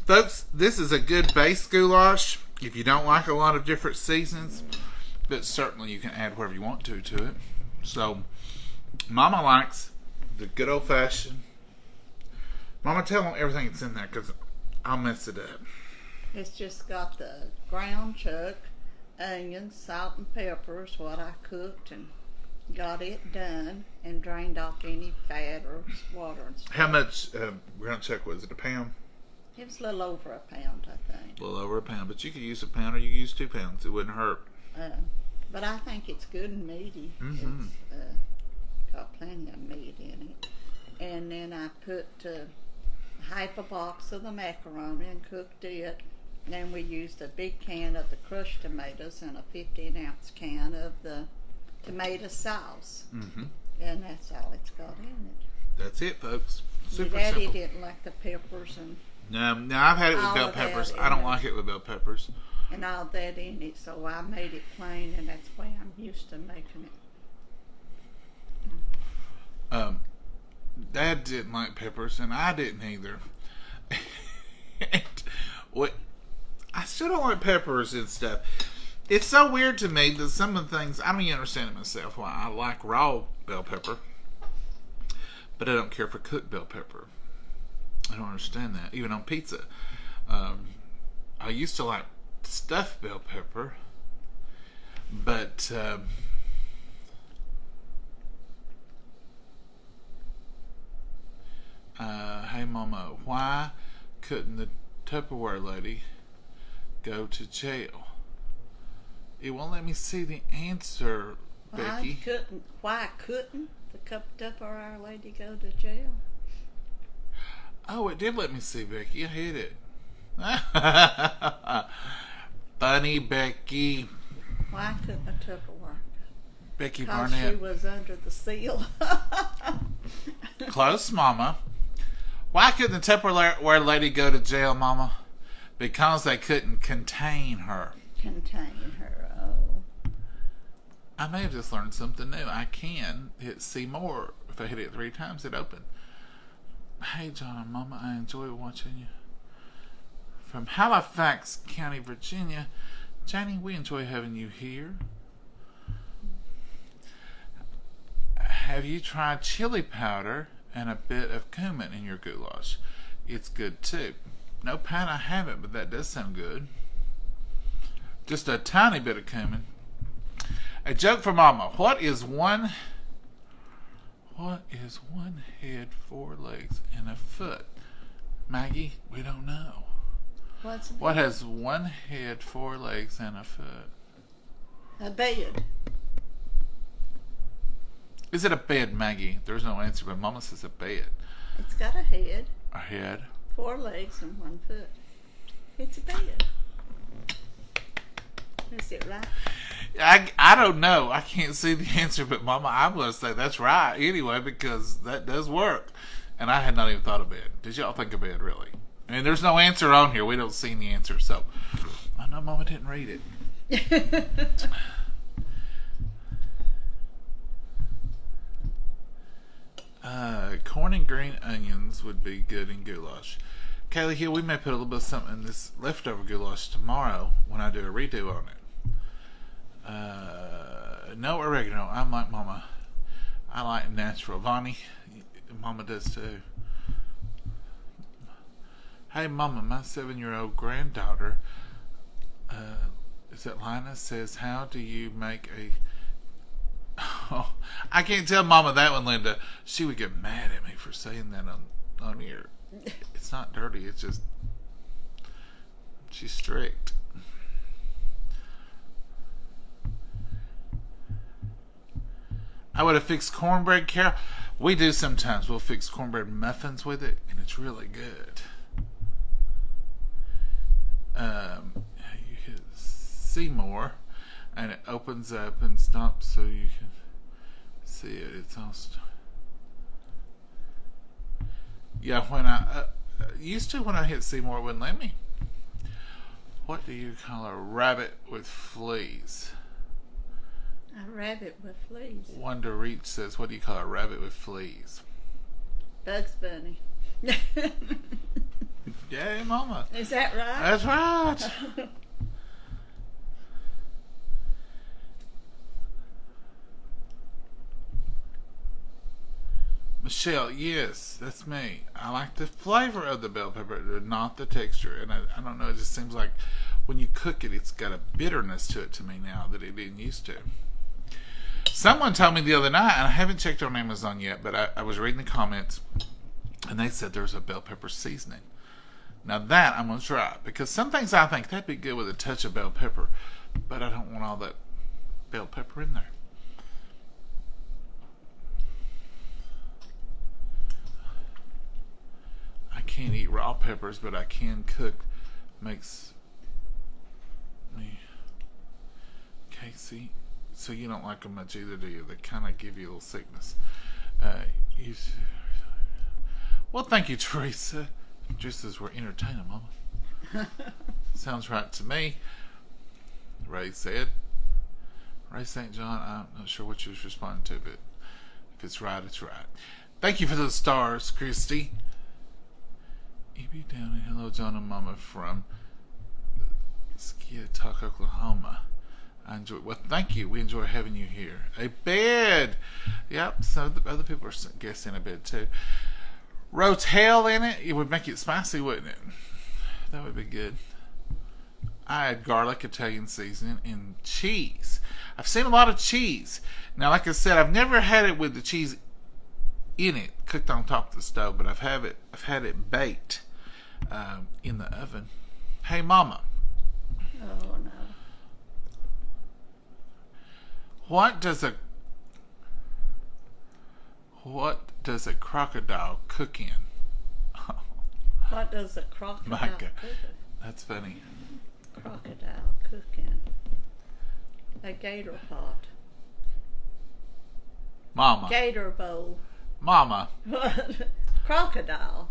A: Folks, this is a good base goulash. If you don't like a lot of different seasons, but certainly you can add whatever you want to it. So, Mama likes the good old fashioned. Mama, tell them everything that's in there because I'll mess it up.
B: It's just got the ground chuck, onions, salt and peppers, what I cooked and got it done and drained off any fat or water and stuff.
A: How much ground chuck was it? A pound?
B: It was a little over a pound, I think.
A: A little over a pound, but you could use a pound or you could use 2 pounds. It wouldn't hurt.
B: But I think it's good and meaty.
A: Mm-hmm.
B: It's got plenty of meat in it. And then I put half a box of the macaroni and cooked it. And then we used a big can of the crushed tomatoes and a 15-ounce can of the tomato sauce.
A: Mm-hmm.
B: And that's all it's got in it.
A: That's it, folks. Super
B: Your daddy
A: simple.
B: didn't like the peppers and
A: No, I've had it with
B: all
A: bell
B: of that
A: peppers.
B: in
A: I don't
B: it.
A: like it with bell peppers.
B: all that in it, so I made it plain, and that's why I'm used to making it.
A: Dad didn't like peppers, and I didn't either. And what? I still don't like peppers and stuff. It's so weird to me that some of the things, I don't even understand it myself, why I like raw bell pepper, but I don't care for cooked bell pepper. I don't understand that, even on pizza. I used to like stuffed bell pepper, but hey Momma, why couldn't the Tupperware lady go to jail? It won't let me see the answer, Becky.
B: Why couldn't the Tupperware lady go to jail?
A: Oh, it did let me see, Becky. I hit it. Funny, Becky.
B: Why couldn't the Tupperware?
A: Becky
B: Because
A: Barnett.
B: she was under the seal.
A: Close, Mama. Why couldn't the Tupperware lady go to jail, Mama? Because they couldn't contain her.
B: Contain her, oh.
A: I may have just learned something new. I can hit see more. If I hit it 3 times, it opened. Hey, John and Mama, I enjoy watching you. From Halifax County, Virginia. Janie, we enjoy having you here. Have you tried chili powder and a bit of cumin in your goulash? It's good too. No, Pat, I haven't, but that does sound good. Just a tiny bit of cumin. A joke for Mama. What is one head, 4 legs, and a foot? Maggie, we don't know. What has 1 head, 4 legs, and a foot?
B: A bed.
A: Is it a bed, Maggie? There's no answer, but Mama says a bed.
B: It's got a head,
A: A head.
B: 4 legs, and 1 foot. It's a bed. Is it right?
A: I don't know. I can't see the answer, but Mama, I'm going to say that's right anyway because that does work. And I had not even thought of bed. Did y'all think of bed, really? I mean, there's no answer on here. We don't see any answer, so I know Mama didn't read it. Corn and green onions would be good in goulash. Kaylee Hill, we may put a little bit of something in this leftover goulash tomorrow when I do a redo on it. No oregano. I'm like Mama. I like natural. Vonnie, Mama does too. Hey, Mama, my 7-year-old granddaughter, is it Lina, says, how do you make a... Oh, I can't tell Mama that one, Linda. She would get mad at me for saying that on here. It's not dirty. It's just... She's strict. I would have fixed cornbread, Carol. We do sometimes. We'll fix cornbread muffins with it, and it's really good. You hit see more, and it opens up and stops so you can see it. It's all yeah, when I used to, when I hit see more, it wouldn't let me. What do you call a rabbit with fleas?
B: A rabbit with fleas.
A: Wonder Reach says, what do you call a rabbit with fleas?
B: Bugs Bunny.
A: Yay, Mama.
B: Is that right?
A: That's right. Michelle, yes, that's me. I like the flavor of the bell pepper, not the texture. And I don't know, it just seems like when you cook it, it's got a bitterness to it to me now that it didn't used to. Someone told me the other night, and I haven't checked on Amazon yet, but I was reading the comments, and they said there's a bell pepper seasoning. Now that I'm going to try, because some things I think that'd be good with a touch of bell pepper, but I don't want all that bell pepper in there. I can't eat raw peppers, but I can cook. Makes me... Casey, so you don't like them much either, do you? They kind of give you a little sickness. Well, thank you, Teresa. Just as we're entertaining, Mama. Sounds right to me. Ray said. Ray St. John, I'm not sure what you was responding to, but if it's right, it's right. Thank you for those stars, Christy. E.B. Downey, hello, John and Mama from Skiatook, Oklahoma. I enjoy. Well, thank you. We enjoy having you here. A bed. Yep. So the other people are guessing a bed too. Rotel in it. It would make it spicy, wouldn't it? That would be good. I had garlic, Italian seasoning, and cheese. I've seen a lot of cheese. Now, like I said, I've never had it with the cheese in it, cooked on top of the stove, but I've had it baked. in the oven. Hey, Mama.
B: Oh no.
A: What does a crocodile cook in?
B: What does a crocodile
A: My God,
B: cook?
A: that's funny.
B: Crocodile cooking. A gator pot.
A: Mama.
B: Gator bowl.
A: Mama.
B: Crocodile.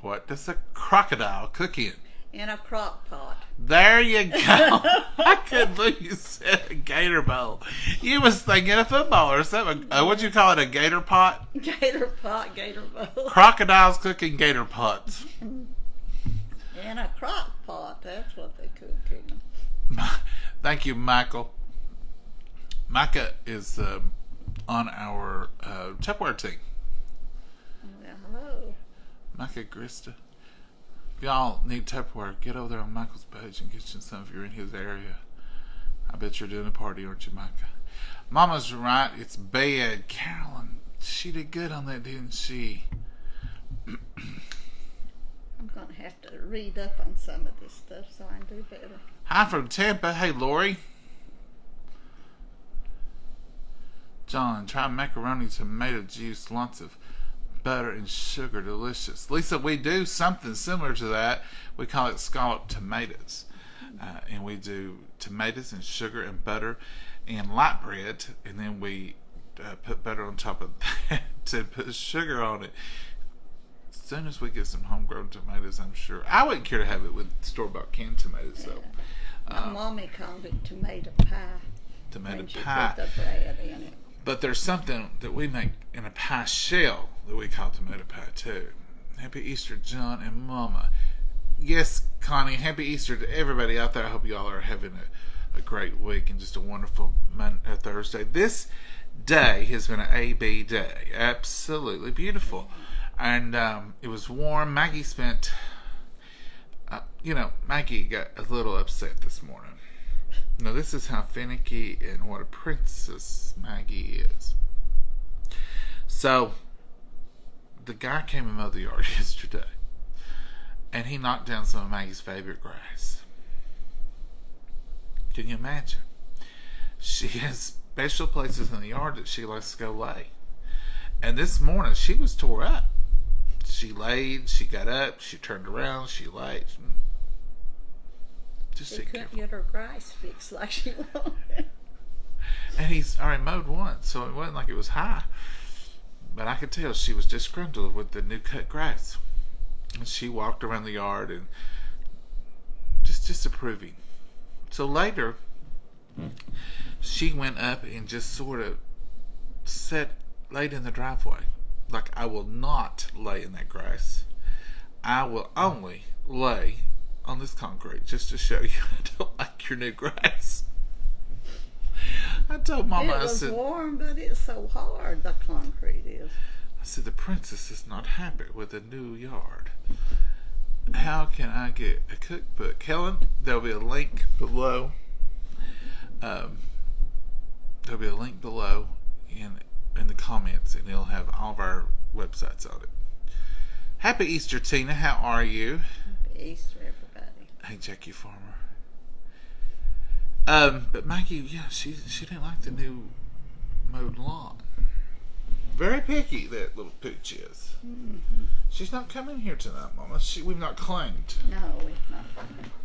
A: What does a crocodile cook in?
B: In a crock pot.
A: There you go. I couldn't believe you said a gator bowl. You was thinking a football or something. What'd you call it? A gator pot?
B: Gator pot, gator bowl.
A: Crocodiles cooking gator pots.
B: In a crock pot. That's what they cook in.
A: Thank you, Michael. Micah is on our Tupperware team.
B: Well, hello.
A: Micah Grista. If y'all need Tupperware, get over there on Michael's page and get you some if you're in his area. I bet you're doing a party, aren't you, Micah? Mama's right. It's bad. Carolyn, she did good on that, didn't she?
B: I'm going to have to read up on some of this stuff so I can do better.
A: Hi from Tampa. Hey, Lori. John, try macaroni tomato juice, lots of butter and sugar, delicious. Lisa, we do something similar to that. We call it scalloped tomatoes. And we do tomatoes and sugar and butter and light bread, and then we put butter on top of that to put sugar on it. As soon as we get some homegrown tomatoes, I'm sure. I wouldn't care to have it with store-bought canned tomatoes, though.
B: My mommy called it tomato pie.
A: Tomato
B: when she
A: pie.
B: put the bread in it.
A: But there's something that we make in a pie shell that we call tomato pie too. Happy Easter, John and Mama. Yes, Connie, happy Easter to everybody out there. I hope you all are having a great week and just a wonderful Thursday. This day has been an AB day. Absolutely beautiful. And it was warm. Maggie spent, Maggie got a little upset this morning. Now, this is how finicky and what a princess Maggie is. So, the guy came and mowed the yard yesterday, and he knocked down some of Maggie's favorite grass. Can you imagine? She has special places in the yard that she likes to go lay. And this morning, she was tore up. She laid, she got up, she turned around, she laid. Just
B: She couldn't get her grass fixed like she wanted.
A: And he's already mowed once, so it wasn't like it was high. But I could tell she was disgruntled with the new cut grass. And she walked around the yard and just disapproving. So later, she went up and just sort of laid in the driveway. Like, I will not lay in that grass. I will only lay on this concrete just to show you I don't like your new grass. I told Mama,
B: It was warm, but it's so hard, the concrete is.
A: I said, the princess is not happy with the new yard. How can I get a cookbook? Helen, there'll be a link below. There'll be a link below in the comments, and it'll have all of our websites on it. Happy Easter, Tina. How are you?
B: Happy Easter, everybody.
A: Hey, Jackie Farmer. But Maggie, yeah, she didn't like the new mowed lawn. Very picky, that little pooch is.
B: Mm-hmm.
A: She's not coming here tonight, Mama. We've not clanged.
B: No, we've not.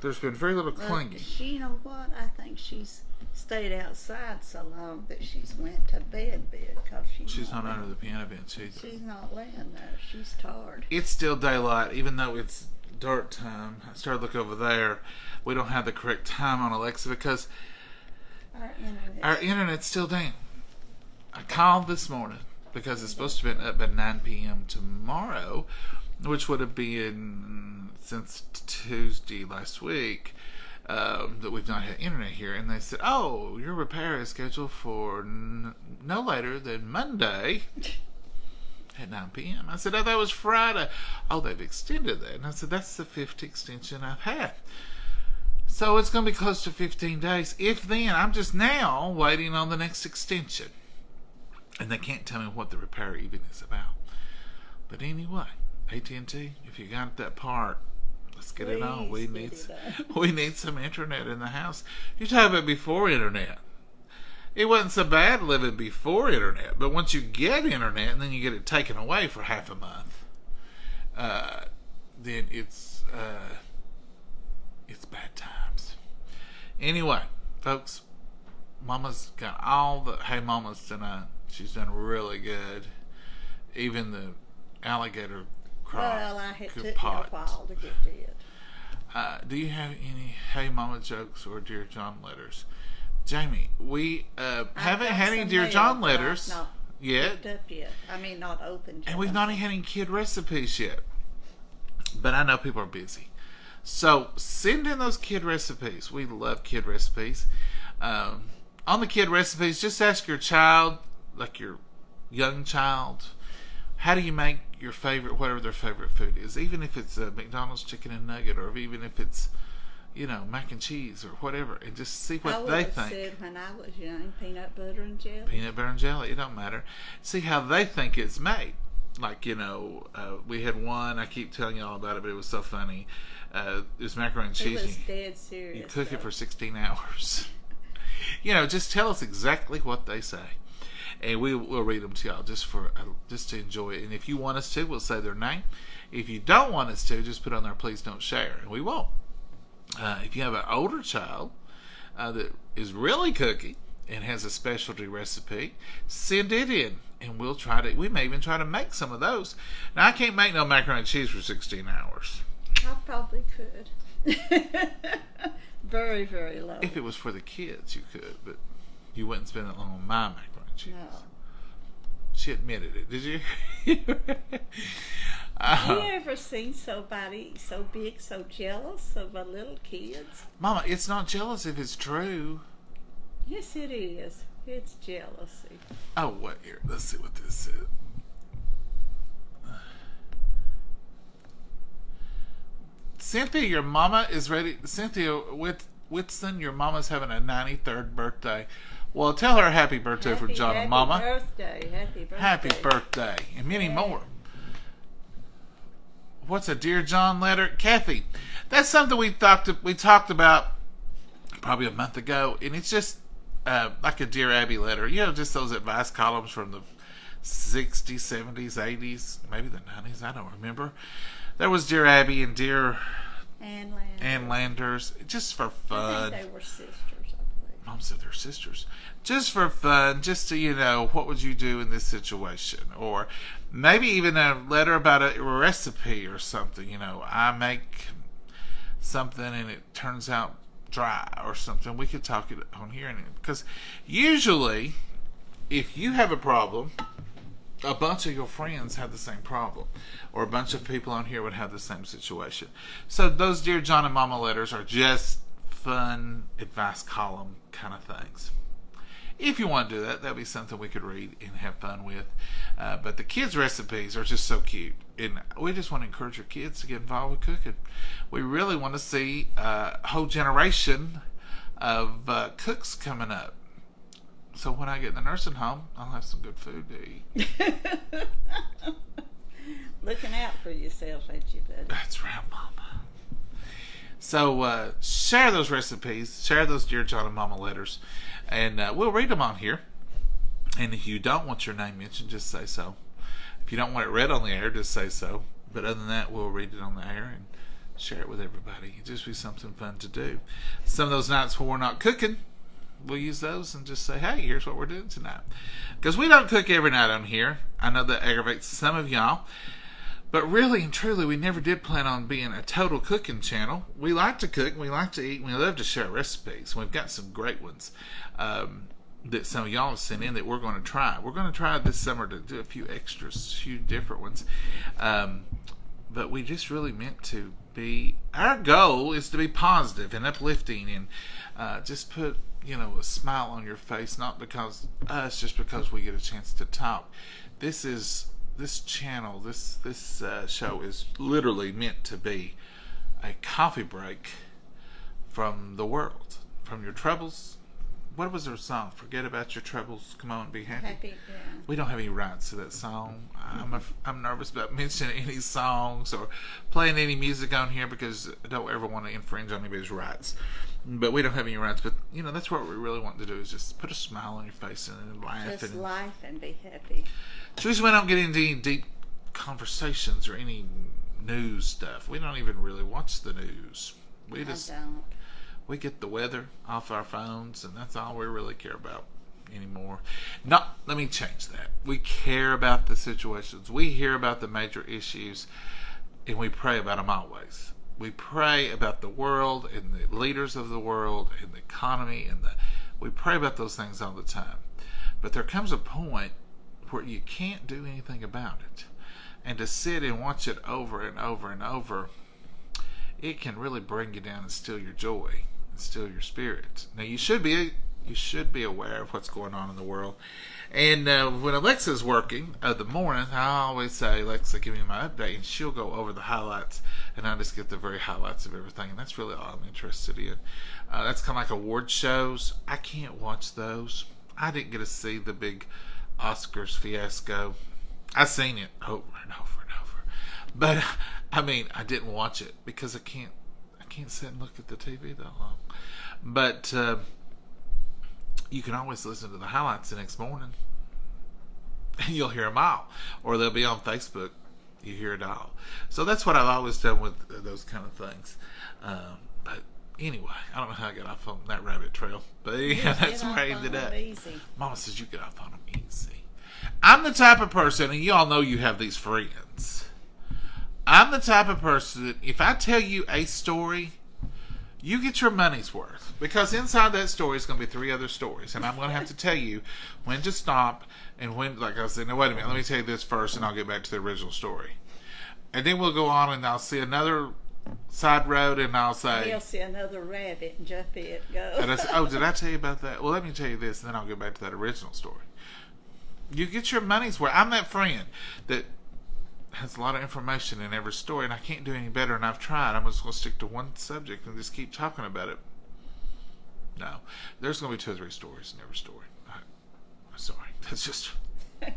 A: There's been very little clanging.
B: You know what? I think she's stayed outside so long that she's went to bed because
A: she's not under the piano bench either.
B: She's not laying there. She's tired.
A: It's still daylight, even though it's dark time. I started to look over there. We don't have the correct time on Alexa because our internet's still down. I called this morning because it's supposed to have been up at 9 p.m. tomorrow, which would have been since Tuesday last week that we've not had internet here. And they said, oh, your repair is scheduled for no later than Monday at 9 p.m. I said, oh, that was Friday. Oh, they've extended that. And I said, that's the 5th extension I've had. So it's going to be close to 15 days. If then, I'm just now waiting on the next extension. And they can't tell me what the repair even is about. But anyway, AT&T, if you got that part, let's get it on.
B: Please
A: We
B: get
A: need
B: it
A: we need some internet in the house. You talk about before internet. It wasn't so bad living before internet, but once you get internet and then you get it taken away for half a month, then it's bad times. Anyway, folks, Mama's got all the. Hey, Mama's tonight. She's done really good. Even the alligator crop.
B: Well, I had took me a
A: pot.
B: while to get to it.
A: Do you have any Hey Mama jokes or Dear John letters? Jamie, we haven't had any Dear John letters yet.
B: Up yet. I mean, not opened yet.
A: And we've not had any kid recipes yet. But I know people are busy. So send in those kid recipes. We love kid recipes. On the kid recipes, just ask your child, like your young child, how do you make your favorite, whatever their favorite food is. Even if it's a McDonald's chicken and nugget, or even if it's, mac and cheese or whatever, and just see what they think. I
B: said when I was young, peanut butter and jelly.
A: Peanut butter and jelly, it don't matter. See how they think it's made. Like, we had one, I keep telling you all about it, but it was so funny. It was macaroni and cheese.
B: It was dead serious.
A: You cook it for 16 hours. Just tell us exactly what they say. And we'll read them to y'all just to enjoy it. And if you want us to, we'll say their name. If you don't want us to, just put on there, please don't share. And we won't. If you have an older child that is really cooking and has a specialty recipe, send it in. And we may even try to make some of those. Now, I can't make no macaroni and cheese for 16 hours.
B: I probably could. Very, very low.
A: If it was for the kids, you could, but you wouldn't spend that long on my macaroni and cheese.
B: No.
A: She admitted it. Did you?
B: You ever seen somebody so big, so jealous of a little kids?
A: Mama, it's not jealous if it's true.
B: Yes, it is. It's jealousy.
A: Oh, what here? Let's see what this is. Cynthia, your mama is ready. Cynthia Whitson, your mama's having a 93rd birthday. Well, tell her happy birthday from John and Mama.
B: Happy birthday.
A: Happy birthday. And many more. What's a Dear John letter? Kathy, that's something we talked about probably a month ago. And it's just like a Dear Abby letter. Just those advice columns from the 60s, 70s, 80s, maybe the 90s. I don't remember. There was Dear Abby and Dear Ann Landers. Just for fun.
B: I think they were sisters, I believe.
A: Mom said they're sisters. Just for fun, just to, what would you do in this situation? Or maybe even a letter about a recipe or something. I make something and it turns out dry or something. We could talk it on here. Because usually, if you have a problem, a bunch of your friends have the same problem, or a bunch of people on here would have the same situation. So those Dear John and Mama letters are just fun advice column kind of things. If you want to do that, that'd be something we could read and have fun with. But the kids' recipes are just so cute, and we just want to encourage your kids to get involved with cooking. We really want to see a whole generation of cooks coming up. So when I get in the nursing home, I'll have some good food to eat.
B: Looking out for yourself, ain't you, buddy?
A: That's right, Mama. So share those recipes, share those Dear John and Mama letters, and we'll read them on here. And if you don't want your name mentioned, just say so. If you don't want it read on the air, just say so. But other than that, we'll read it on the air and share it with everybody. It'll just be something fun to do. Some of those nights when we're not cooking, we'll use those and just say, hey, here's what we're doing tonight. Because we don't cook every night on here. I know that aggravates some of y'all. But really and truly, we never did plan on being a total cooking channel. We like to cook, we like to eat, and we love to share recipes. We've got some great ones that some of y'all have sent in that we're going to try. We're going to try this summer to do a few extras, a few different ones. But we just really meant to be, our goal is to be positive and uplifting and just put, a smile on your face, not because us, just because we get a chance to talk. This channel, this show is literally meant to be a coffee break from the world, from your troubles, what was her song? Forget about your troubles, come on, be happy.
B: Happy, yeah.
A: We don't have any rights to that song. I'm nervous about mentioning any songs or playing any music on here because I don't ever want to infringe on anybody's rights. But we don't have any rights. But that's what we really want to do is just put a smile on your face and laugh.
B: Just laugh and be happy.
A: So we don't get into any deep conversations or any news stuff. We don't even really watch the news.
B: I don't.
A: We get the weather off our phones, and that's all we really care about anymore. No, let me change that. We care about the situations. We hear about the major issues, and we pray about them always. We pray about the world and the leaders of the world and the economy, and we pray about those things all the time. But there comes a point where you can't do anything about it. And to sit and watch it over and over and over, it can really bring you down and steal your joy and steal your spirit. Now you should be aware of what's going on in the world. And when Alexa's working the morning, I always say, Alexa, give me my update, and she'll go over the highlights, and I just get the very highlights of everything, and that's really all I'm interested in. That's kind of like award shows. I can't watch those. I didn't get to see the big Oscars fiasco. I've seen it over and over and over, but I didn't watch it because I can't sit and look at the TV that long. But you can always listen to the highlights the next morning, and you'll hear them all, or they'll be on Facebook. You hear it all. So that's what I've always done with those kind of things. But anyway, I don't know how I got off on that rabbit trail, but yeah, that's where I ended up. Mama says you get off on them easy. I'm the type of person, and you all know you have these friends. I'm the type of person that if I tell you a story, you get your money's worth. Because inside that story is going to be 3 other stories. And I'm going to have to tell you when to stop and when, like I said, no, wait a minute, let me tell you this first and I'll get back to the original story. And then we'll go on and I'll see another side road and I'll say...
B: He'll see another rabbit and jump it, go.
A: And I say, oh, did I tell you about that? Well, let me tell you this and then I'll get back to that original story. You get your money's worth. I'm that friend that has a lot of information in every story, and I can't do any better, and I've tried. I'm just going to stick to one subject and just keep talking about it. No. There's going to be 2 or 3 stories in every story. I'm sorry. That's just... the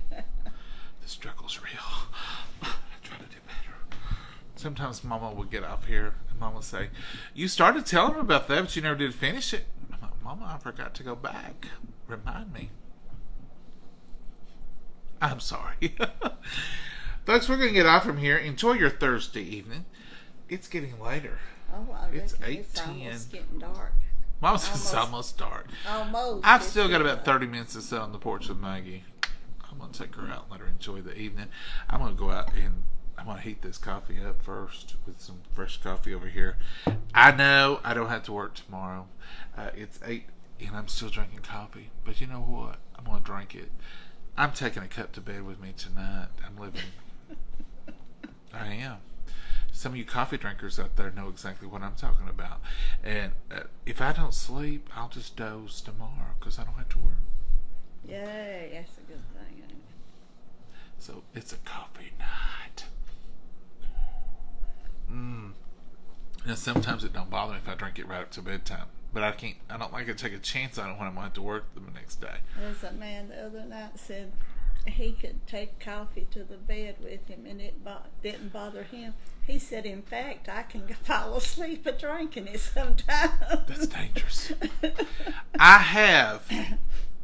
A: struggle's real. I try to do better. Sometimes Mama will get up here, and Mama will say, you started telling me about that, but you never did finish it. I'm like, Mama, I forgot to go back. Remind me. I'm sorry. Folks, we're going to get off from here. Enjoy your Thursday evening. It's getting later.
B: Oh, I reckon
A: it's 8:10.
B: It's almost getting dark.
A: Mom says it's almost dark.
B: Almost.
A: I've still got about 30 minutes to sit on the porch with Maggie. I'm going to take her out and let her enjoy the evening. I'm going to go out and I'm going to heat this coffee up first with some fresh coffee over here. I know I don't have to work tomorrow. It's 8 and I'm still drinking coffee. But you know what? I'm going to drink it. I'm taking a cup to bed with me tonight. I'm living. I am. Some of you coffee drinkers out there know exactly what I'm talking about. And if I don't sleep, I'll just doze tomorrow because I don't have to work.
B: Yay, that's a good thing. Ain't it?
A: So it's a coffee night. Now sometimes it don't bother me if I drink it right up to bedtime. But I don't like to take a chance on it when I'm going to have to work the next day.
B: There's a man the other night said he could take coffee to the bed with him and it didn't bother him. He said, in fact, I can fall asleep at drinking it sometimes.
A: That's dangerous.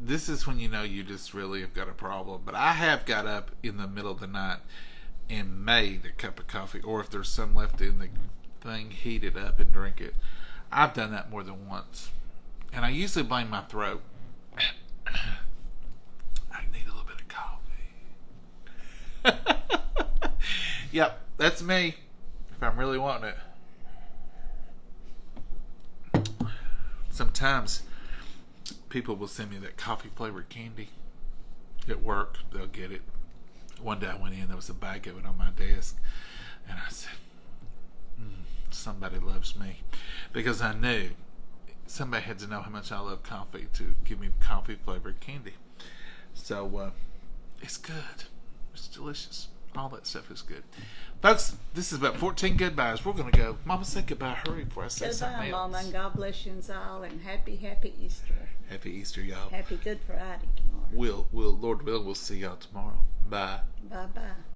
A: This is when you know you just really have got a problem, but I have got up in the middle of the night and made a cup of coffee, or if there's some left in the thing, heat it up and drink it. I've done that more than once. And I usually blame my throat. I need a little bit of coffee. Yep, that's me. If I'm really wanting it. Sometimes people will send me that coffee flavored candy at work. They'll get it. One day I went in, there was a bag of it on my desk. And I said, somebody loves me, because I knew somebody had to know how much I love coffee to give me coffee flavored candy. So it's good, it's delicious. All that stuff is good. Folks, this is about 14 goodbyes. We're going to go. Mama, say goodbye. Hurry before I say something
B: Goodbye,
A: else.
B: Mama, and God bless you all, and happy Easter.
A: Happy Easter, y'all.
B: Happy Good Friday tomorrow.
A: Lord willing, we'll see y'all tomorrow. Bye.
B: Bye-bye.